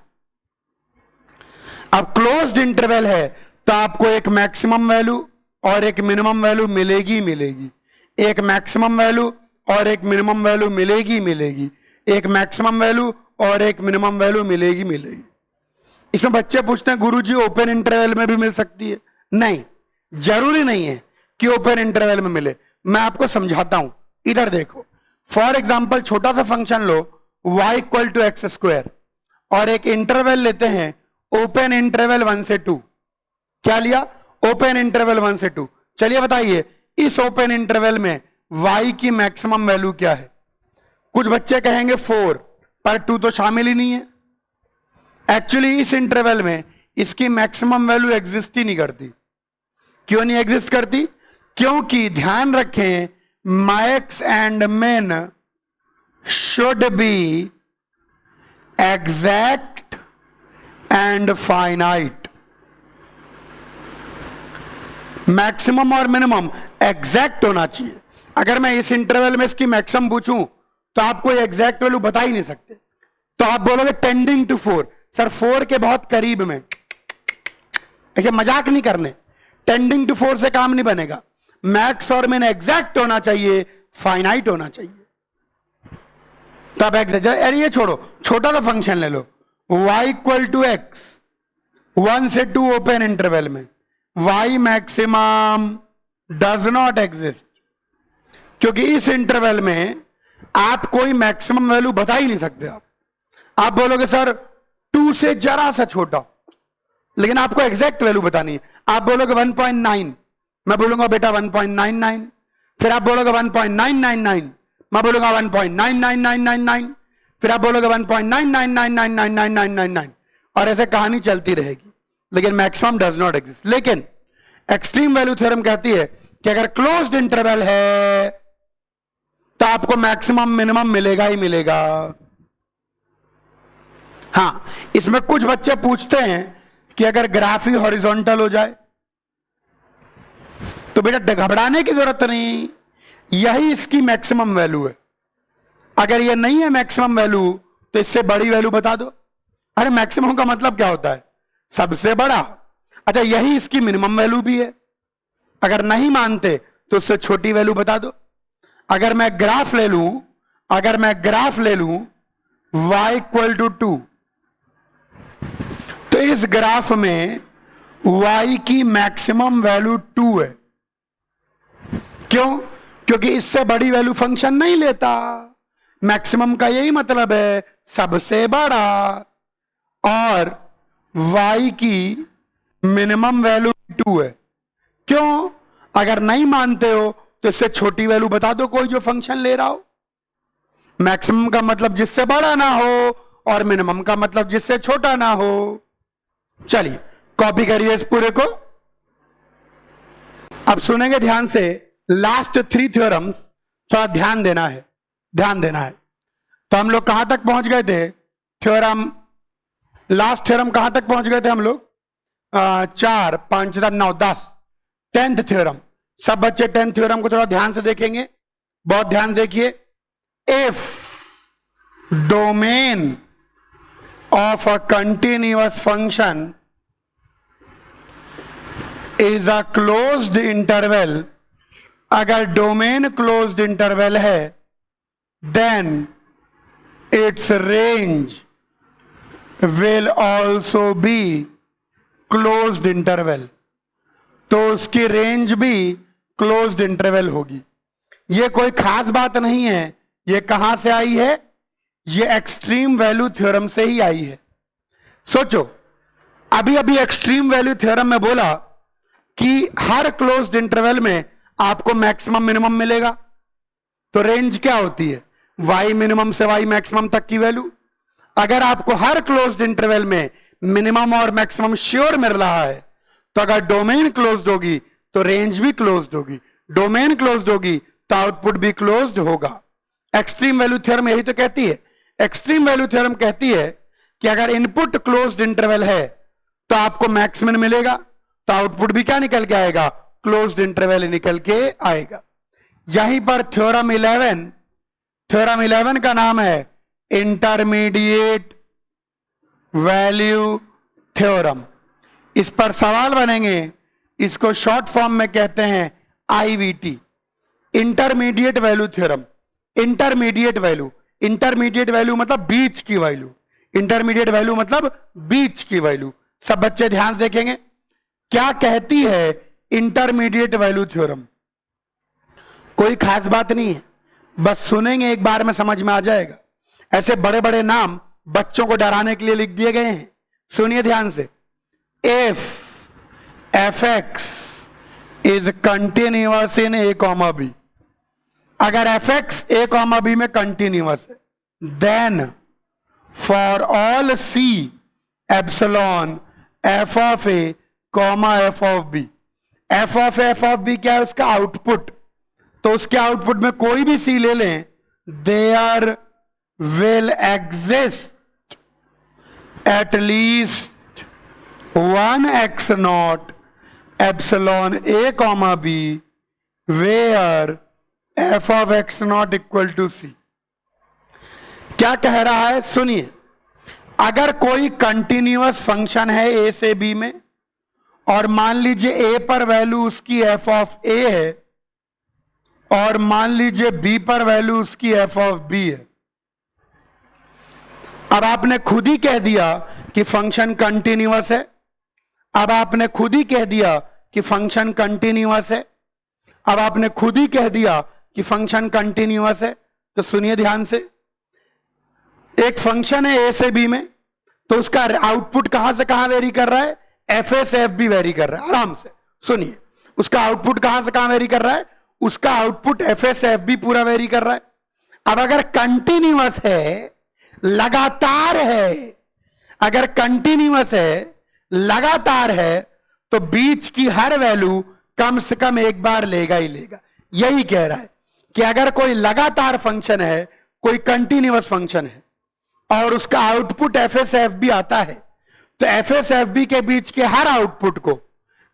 अब क्लोज्ड इंटरवल है तो आपको एक मैक्सिमम वैल्यू और एक मिनिमम वैल्यू मिलेगी मिलेगी, एक मैक्सिमम वैल्यू और एक मिनिमम वैल्यू मिलेगी मिलेगी, एक मैक्सिमम वैल्यू और एक मिनिमम वैल्यू मिलेगी मिलेगी। इसमें बच्चे पूछते हैं गुरुजी ओपन इंटरवल में भी मिल सकती है? नहीं, जरूरी नहीं है कि ओपन इंटरवल में मिले। मैं आपको समझाता हूं, इधर देखो। फॉर एग्जांपल छोटा सा फंक्शन लो y equal to x square, और एक इंटरवल लेते हैं ओपन इंटरवल 1 से 2। क्या लिया? ओपन इंटरवल 1 से 2। चलिए बताइए इस ओपन इंटरवल में y की मैक्सिमम वैल्यू क्या है? कुछ बच्चे कहेंगे 4, पर 2 तो शामिल ही नहीं है। एक्चुअली इस इंटरवल में इसकी मैक्सिमम वैल्यू एग्जिस्ट ही नहीं करती। क्यों नहीं एग्जिस्ट करती? क्योंकि ध्यान रखें मैक्स एंड मिन should be exact and finite. Maximum और मिनिमम एग्जैक्ट होना चाहिए। अगर मैं इस इंटरवल में इसकी मैक्सिमम पूछूं तो आप कोई एग्जैक्ट वैल्यू बता ही नहीं सकते। तो आप बोलोगे टेंडिंग टू 4, सर 4 के बहुत करीब में। ऐसे मजाक नहीं करने, टेंडिंग टू 4 से काम नहीं बनेगा। मैक्स और मिन एग्जैक्ट होना चाहिए, फाइनाइट होना चाहिए, तब एग्जैक्ट। अरे ये छोड़ो, छोटा सा फंक्शन ले लो y इक्वल टू एक्स 1 से 2 ओपन इंटरवल में y maximum does not exist, क्योंकि इस इंटरवल में आप कोई मैक्सिमम वैल्यू बता ही नहीं सकते। आप बोलोगे सर 2 से जरा सा छोटा, लेकिन आपको एग्जैक्ट वैल्यू बतानी है। आप बोलोगे 1.9 मैं बोलूंगा बेटा 1.99, फिर आप बोलोगे 1.999, मैं बोलूंगा 1.99999, फिर आप बोलोगे 1.999999999, और ऐसे कहानी चलती रहेगी, लेकिन मैक्सिमम डज नॉट एग्जिस्ट। लेकिन एक्सट्रीम वैल्यू थ्योरम कहती है कि अगर क्लोज्ड इंटरवल है तो आपको मैक्सिमम मिनिमम मिलेगा ही मिलेगा। हां, इसमें कुछ बच्चे पूछते हैं कि अगर ग्राफ ही हॉरिजॉन्टल हो जाए तो बेटा घबराने की जरूरत नहीं, यही इसकी मैक्सिमम वैल्यू है। अगर ये नहीं है मैक्सिमम वैल्यू तो इससे बड़ी वैल्यू बता दो। अरे मैक्सिमम का मतलब क्या होता है? सबसे बड़ा। अच्छा, यही इसकी मिनिमम वैल्यू भी है। अगर नहीं मानते तो उससे छोटी वैल्यू बता दो। अगर मैं ग्राफ ले लूं y इक्वल टू 2, तो इस ग्राफ में y की मैक्सिमम वैल्यू 2 है। क्यों? क्योंकि इससे बड़ी वैल्यू फंक्शन नहीं लेता। मैक्सिमम का यही मतलब है, सबसे बड़ा, और y की मिनिमम वैल्यू 2 है। क्यों? अगर नहीं मानते हो तो इससे छोटी वैल्यू बता दो कोई जो फंक्शन ले रहा हो। मैक्सिमम का मतलब जिससे बड़ा ना हो और मिनिमम का मतलब जिससे छोटा ना हो। चलिए कॉपी करिए इस पूरे को। अब सुनेंगे ध्यान से, लास्ट 3 थ्योरम्स थोड़ा ध्यान देना है। तो हम लोग कहां तक पहुंच गए थे? लास्ट थ्योरम कहां तक पहुंच गए थे हम लोग? 4, 5, 9, 10, 10th थ्योरम। सब बच्चे 10th थ्योरम को थोड़ा ध्यान से देखेंगे, बहुत ध्यान देखिए। If domain of a continuous function is a closed interval, अगर डोमेन क्लोज्ड इंटरवल है, then its range will also be closed interval, तो उसकी रेंज भी क्लोज्ड इंटरवल होगी। ये कोई खास बात नहीं है। ये कहां से आई है? ये एक्सट्रीम वैल्यू थ्योरम से ही आई है। सोचो, अभी एक्सट्रीम वैल्यू थ्योरम में बोला कि हर क्लोज्ड इंटरवल में आपको मैक्सिमम मिनिमम मिलेगा। तो रेंज क्या होती है? y मिनिमम से y मैक्सिमम तक की वैल्यू। अगर आपको हर क्लोज्ड इंटरवल में मिनिमम और मैक्सिमम श्योर मिल रहा है, तो अगर डोमेन क्लोज्ड होगी तो रेंज भी क्लोज्ड होगी, डोमेन क्लोज्ड होगी तो आउटपुट भी क्लोज्ड होगा। एक्सट्रीम वैल्यू थ्योरम यही तो कहती है। एक्सट्रीम वैल्यू थ्योरम कहती है कि अगर इनपुट क्लोज्ड इंटरवल है तो आपको मैक्सिमम मिलेगा, तो आउटपुट भी क्या निकल के आएगा? क्लोज्ड इंटरवल निकल के आएगा। यहीं पर थ्योरम 11 का नाम है इंटरमीडिएट वैल्यू थ्योरम। इस पर सवाल बनेंगे, इसको शॉर्ट फॉर्म में कहते हैं IVT, intermediate value theorem. Intermediate value मतलब बीच की वैल्यू। इंटरमीडिएट वैल्यू मतलब बीच की वैल्यू। सब बच्चे ध्यान से देखेंगे, क्या कहती है इंटरमीडिएट वैल्यू थ्योरम। कोई खास बात नहीं है, बस सुनेंगे एक बार में समझ में आ जाएगा। ऐसे बड़े बड़े नाम बच्चों को डराने के लिए लिख दिए गए हैं। सुनिए ध्यान से। If fx is continuous in a comma b, अगर fx a comma b में कंटिन्यूअस है, then for all c epsilon f of a comma f of b, f of b क्या है? उसका आउटपुट। तो उसके आउटपुट में कोई भी c ले लें, there will exist at least 1 x naught epsilon a comma b where f of x naught equal to c। क्या कह रहा है? सुनिए, अगर कोई कंटिन्यूअस फंक्शन है a से b में, और मान लीजिए a पर वैल्यू उसकी f ऑफ a है और मान लीजिए b पर वैल्यू उसकी f ऑफ b है। अब आपने खुद ही कह दिया कि फंक्शन कंटिन्यूअस है। अब आपने खुद ही कह दिया कि फंक्शन कंटिन्यूअस है। अब आपने खुद ही कह दिया कि फंक्शन कंटिन्यूअस है। तो सुनिए ध्यान से, एक फंक्शन है a से b में, तो उसका आउटपुट कहां से कहां वेरी कर रहा है? fa से fb वेरी कर रहा है। आराम से सुनिए, उसका आउटपुट कहां से कहां वेरी कर रहा है? उसका आउटपुट FS-FB पूरा वेरी कर रहा है। अब अगर कंटिन्यूअस है, लगातार है, अगर कंटिन्यूअस है, लगातार है, तो बीच की हर वैल्यू कम से कम एक बार लेगा ही लेगा। यही कह रहा है कि अगर कोई लगातार फंक्शन है, कोई कंटिन्यूअस फंक्शन है और उसका आउटपुट FS-FB आता है, तो FS-FB के बीच के हर आउटपुट को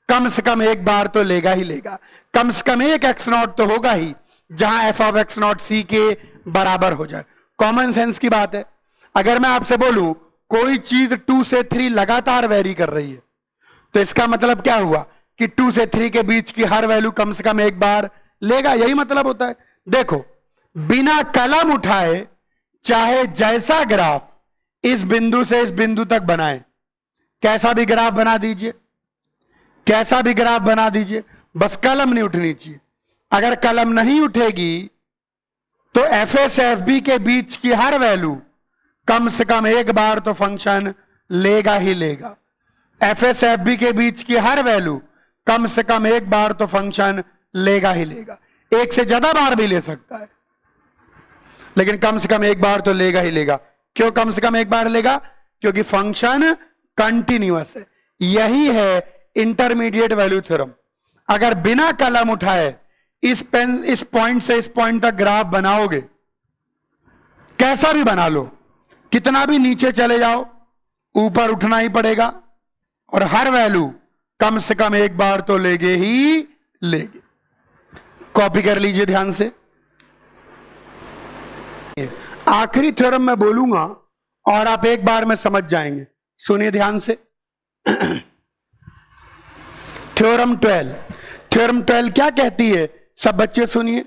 कम से कम एक बार तो लेगा ही लेगा। कम से कम एक x0 तो होगा ही जहां f(x0) c के बराबर हो जाए। कॉमन सेंस की बात है। अगर मैं आपसे बोलूं कोई चीज 2 से 3 लगातार वेरी कर रही है, तो इसका मतलब क्या हुआ कि 2 से 3 के बीच की हर वैल्यू कम से कम एक बार लेगा। यही मतलब होता है। देखो, बिना कलम उठाए चाहे जैसा ग्राफ इस बिंदु से इस बिंदु तक बनाए, कैसा भी ग्राफ बना दीजिए, कैसा भी ग्राफ बना दीजिए, बस कलम नहीं उठनी चाहिए। अगर कलम नहीं उठेगी तो FS-FB के बीच की हर वैल्यू कम से कम एक बार तो फंक्शन लेगा ही लेगा। FS-FB के बीच की हर वैल्यू कम से कम एक बार तो फंक्शन लेगा ही लेगा। एक से ज्यादा बार भी ले सकता है, लेकिन कम से कम एक बार तो लेगा ही लेगा। क्यों कम से कम एक बार लेगा? क्योंकि फंक्शन कंटिन्यूअस है। यही है इंटरमीडिएट वैल्यू थ्योरम। अगर बिना कलम उठाए इस पॉइंट से इस पॉइंट तक ग्राफ बनाओगे, कैसा भी बना लो, कितना भी नीचे चले जाओ, ऊपर उठना ही पड़ेगा और हर वैल्यू कम से कम एक बार तो लेगे ही लेगे। कॉपी कर लीजिए ध्यान से। आखिरी थ्योरम मैं बोलूंगा और आप एक बार में समझ जाएंगे। सुनिए ध्यान से। थ्योरम 12। थ्योरम 12 क्या कहती है? सब बच्चे सुनिए।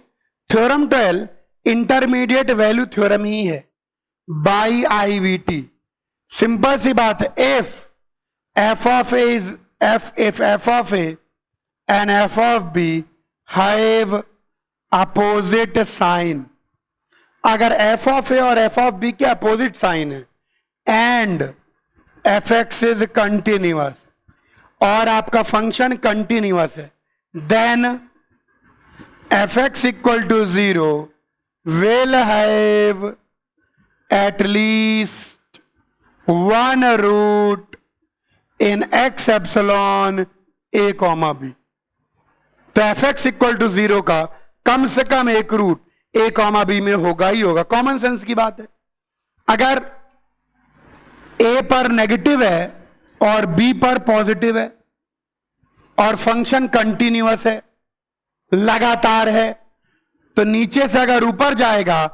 थ्योरम 12 इंटरमीडिएट वैल्यू थ्योरम ही है बाई IVT। सिंपल सी बात है। if f of a is if f of a and f of b have opposite sign, अगर f of a और f of b के अपोजिट साइन है एंड fx इज कंटिन्यूअस और आपका फंक्शन कंटिन्यूअस है, then fx equal to 0 will have at least one root in x epsilon a comma b। तो fx इक्वल टू 0 का कम से कम एक रूट a कॉमा b में होगा ही होगा। कॉमन सेंस की बात है। अगर a पर नेगेटिव है और b पर पॉजिटिव है और फंक्शन कंटिन्यूअस है, लगातार है, तो नीचे से अगर ऊपर जाएगा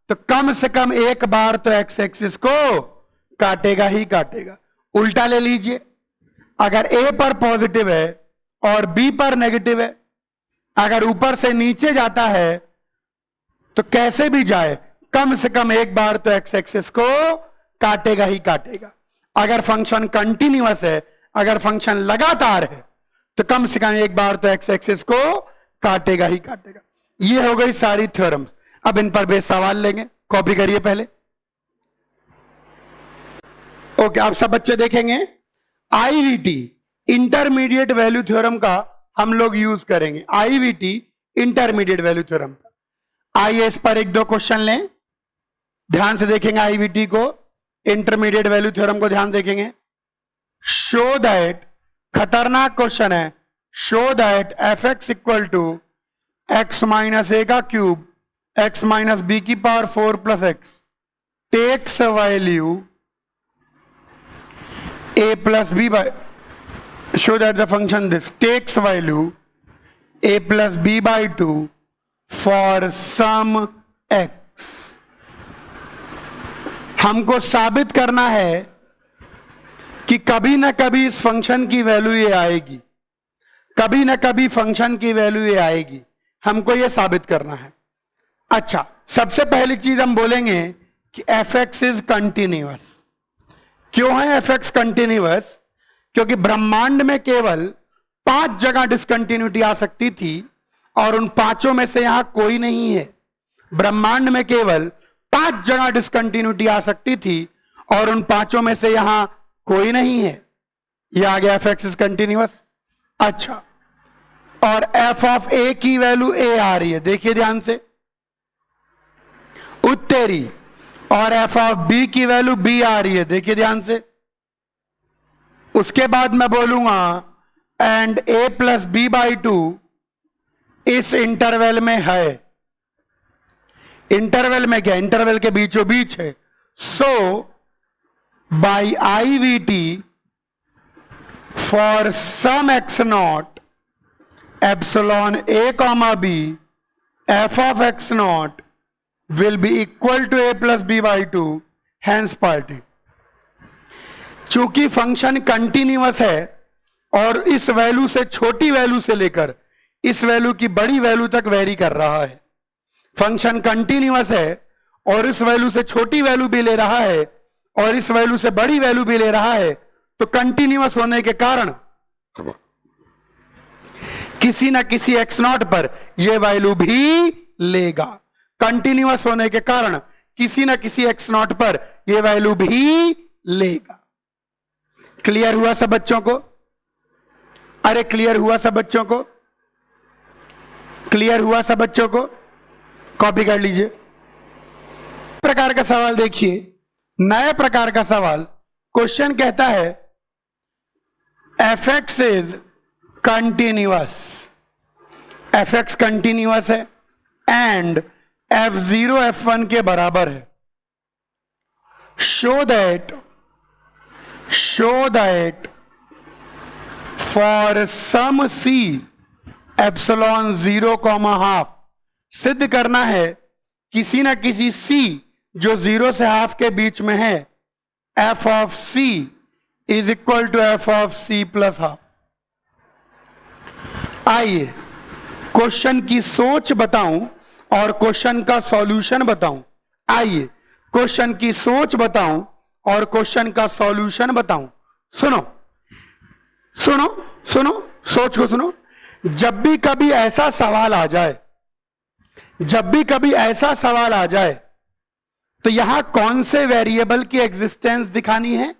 तो कम से कम एक बार तो एक्स एक्सिस को काटेगा ही काटेगा। उल्टा ले लीजिए। अगर a पर पॉजिटिव है और b पर नेगेटिव है, अगर ऊपर से नीचे जाता है तो कैसे भी जाए कम से कम एक बार तो एक्स एक्सिस को काटेगा ही काटेगा। अगर फंक्शन कंटिन्यूअस है, अगर फंक्शन लगातार है, तो कम से कम एक बार तो एक्स एक्सिस को काटेगा ही काटेगा। ये हो गई सारी थ्योरम्स। अब इन पर बेस सवाल लेंगे। कॉपी करिए पहले। ओके, आप सब बच्चे देखेंगे IVT इंटरमीडिएट वैल्यू थ्योरम का हम लोग यूज करेंगे। IVT intermediate value theorem. आइए इस पर एक दो क्वेश्चन लें। ध्यान से देखेंगे IVT को, इंटरमीडिएट वैल्यू थ्योरम को ध्यान देखेंगे। शो दैट, खतरनाक क्वेश्चन है, show that fx equal to x minus a का क्यूब x माइनस b की power 4 plus x takes value a plus b by, show that the function this takes value a plus b by 2 for some x। हमको साबित करना है कि कभी ना कभी इस फंक्शन की वैल्यू ये आएगी, कभी ना कभी फंक्शन की वैल्यू ये आएगी। हमको ये साबित करना है। अच्छा, सबसे पहली चीज हम बोलेंगे कि fx इज कंटिन्यूअस। क्यों है fx कंटिन्यूअस? क्योंकि ब्रह्मांड में केवल 5 जगह डिसकंटिन्यूटी आ सकती थी और उन 5 में से यहां कोई नहीं है। ब्रह्मांड में केवल 5 जगह डिसकंटिन्यूटी आ सकती थी और उन 5 में से यहां कोई नहीं है। यह आ गया fx इज कंटिन्यूअस। अच्छा, और एफ ऑफ ए की वैल्यू ए आ रही है, देखिए ध्यान से, उत्तेरी, और एफ ऑफ बी की वैल्यू बी आ रही है, देखिए ध्यान से। उसके बाद मैं बोलूंगा and a plus B by two इस इंटरवल में है। इंटरवल में क्या, इंटरवल के बीचों बीच है। So by I V T for some x not epsilon A comma B F of x not will be equal to A plus B by two, hence पार्टी। चूंकि फंक्शन कंटिन्यूअस है और इस वैल्यू से छोटी वैल्यू से लेकर इस वैल्यू की बड़ी वैल्यू तक वेरी कर रहा है, फंक्शन कंटिन्यूअस है और इस वैल्यू से छोटी वैल्यू भी ले रहा है और इस वैल्यू से बड़ी वैल्यू भी ले रहा है, तो कंटिन्यूअस होने के कारण किसी ना किसी एक्स नॉट पर यह वैल्यू भी लेगा। कंटिन्यूअस होने के कारण किसी ना किसी एक्स नॉट पर यह वैल्यू भी लेगा। क्लियर हुआ सब बच्चों को? अरे क्लियर हुआ सब बच्चों को? क्लियर हुआ सब बच्चों को? कॉपी कर लीजिए। प्रकार का सवाल देखिए, नए प्रकार का सवाल। क्वेश्चन कहता है F x is continuous, F x continuous है and F zero F one के बराबर है। Show that for some C epsilon zero comma half, सिद्ध करना है किसी ना किसी सी जो जीरो से हाफ के बीच में है, f of c is equal to f of c plus half. आइए क्वेश्चन की सोच बताऊं और क्वेश्चन का सॉल्यूशन बताऊं। आइए क्वेश्चन की सोच बताऊं और क्वेश्चन का सॉल्यूशन बताऊं। सुनो सुनो सुनो, सोच को सुनो। जब भी कभी ऐसा सवाल आ जाए, जब भी कभी ऐसा सवाल आ जाए तो यहां कौन से वेरिएबल की एग्जिस्टेंस दिखानी है?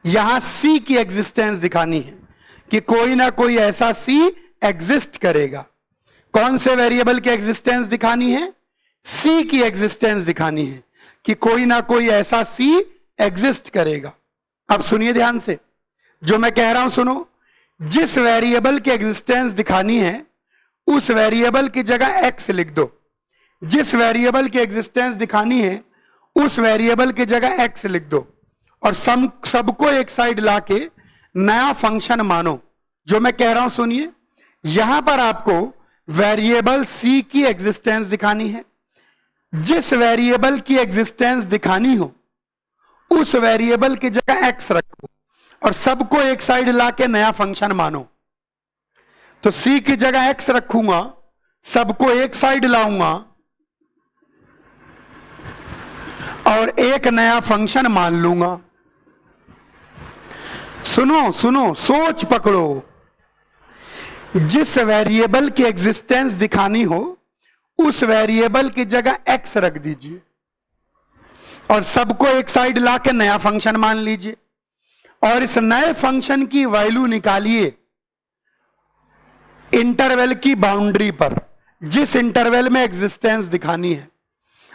यहां सी की एग्जिस्टेंस दिखानी है कि कोई ना कोई ऐसा सी एग्जिस्ट करेगा। कौन से वेरिएबल की एग्जिस्टेंस दिखानी है? सी की एग्जिस्टेंस दिखानी है कि कोई ना कोई ऐसा सी एग्जिस्ट करेगा। अब सुनिए ध्यान से, जो मैं कह रहा हूं सुनो। जिस वेरिएबल की एग्जिस्टेंस दिखानी है उस वेरिएबल की जगह एक्स लिख दो। जिस वेरिएबल की एग्जिस्टेंस दिखानी है उस वेरिएबल की जगह एक्स लिख दो और सबको एक साइड लाके नया फंक्शन मानो। जो मैं कह रहा हूं सुनिए, यहां पर आपको वेरिएबल सी की एग्जिस्टेंस दिखानी है। जिस वेरिएबल की एग्जिस्टेंस दिखानी हो उस वेरिएबल की जगह एक्स रखो और सबको एक साइड लाके नया फंक्शन मानो। तो सी की जगह एक्स रखूंगा, सबको एक साइड लाऊंगा और एक नया फंक्शन मान लूंगा। सुनो सुनो, सोच पकड़ो। जिस वेरिएबल की एग्जिस्टेंस दिखानी हो उस वेरिएबल की जगह एक्स रख दीजिए और सबको एक साइड लाके नया फंक्शन मान लीजिए और इस नए फंक्शन की वैल्यू निकालिए इंटरवल की बाउंड्री पर, जिस इंटरवल में एग्जिस्टेंस दिखानी है,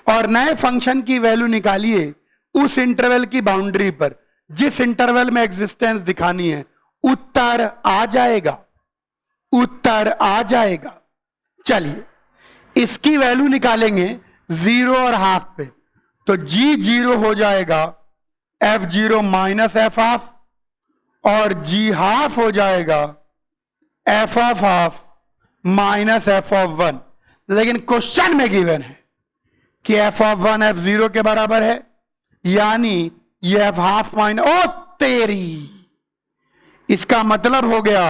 और नए फंक्शन की वैल्यू निकालिए उस इंटरवल की बाउंड्री पर जिस इंटरवल में एग्जिस्टेंस दिखानी है। उत्तर आ जाएगा, उत्तर आ जाएगा। चलिए इसकी वैल्यू निकालेंगे जीरो और हाफ पे, तो जी जीरो हो जाएगा F zero minus F half और जी हाफ हो जाएगा F of half minus F of one. लेकिन क्वेश्चन में गिवन है कि f of one F zero के बराबर है, यानी ये एफ हाफ माइनस, ओ तेरी, इसका मतलब हो गया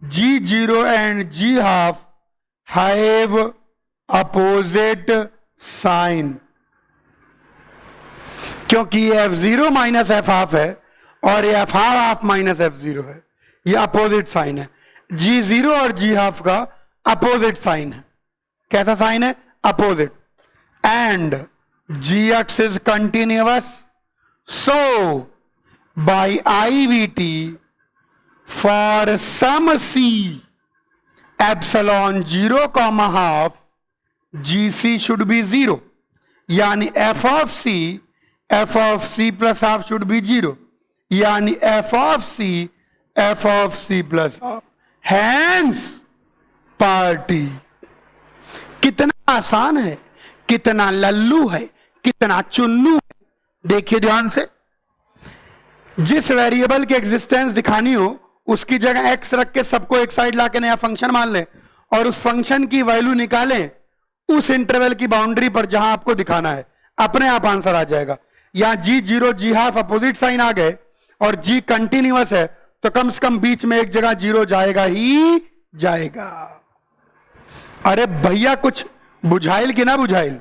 G zero and G half have opposite sign, क्योंकि ये F zero minus F half है और ये F half minus F zero है, ये अपोजिट साइन है। जी जीरो और जी हाफ का अपोजिट साइन है। कैसा साइन है? Opposite. And ji x is continuous, so by I V T for some C epsilon 0 comma half GC should be 0, यानी f of c plus half should be 0, यानी f of c plus half, hence पार्टी। कितना आसान है, कितना लल्लू है, कितना चुन्नू है। देखिए ध्यान से, जिस वेरिएबल की एग्जिस्टेंस दिखानी हो उसकी जगह x रख के सबको एक साइड लाके नया फंक्शन मान लें और उस फंक्शन की वैल्यू निकालें उस इंटरवल की बाउंड्री पर जहां आपको दिखाना है, अपने आप आंसर आ जाएगा। यहां G0 G half opposite sign आ गए और G कंटिन्यूअस है तो कम से कम बीच में एक जगह 0 जाएगा ही जाएगा। अरे भैया कुछ बुझाइल कि ना बुझाइल?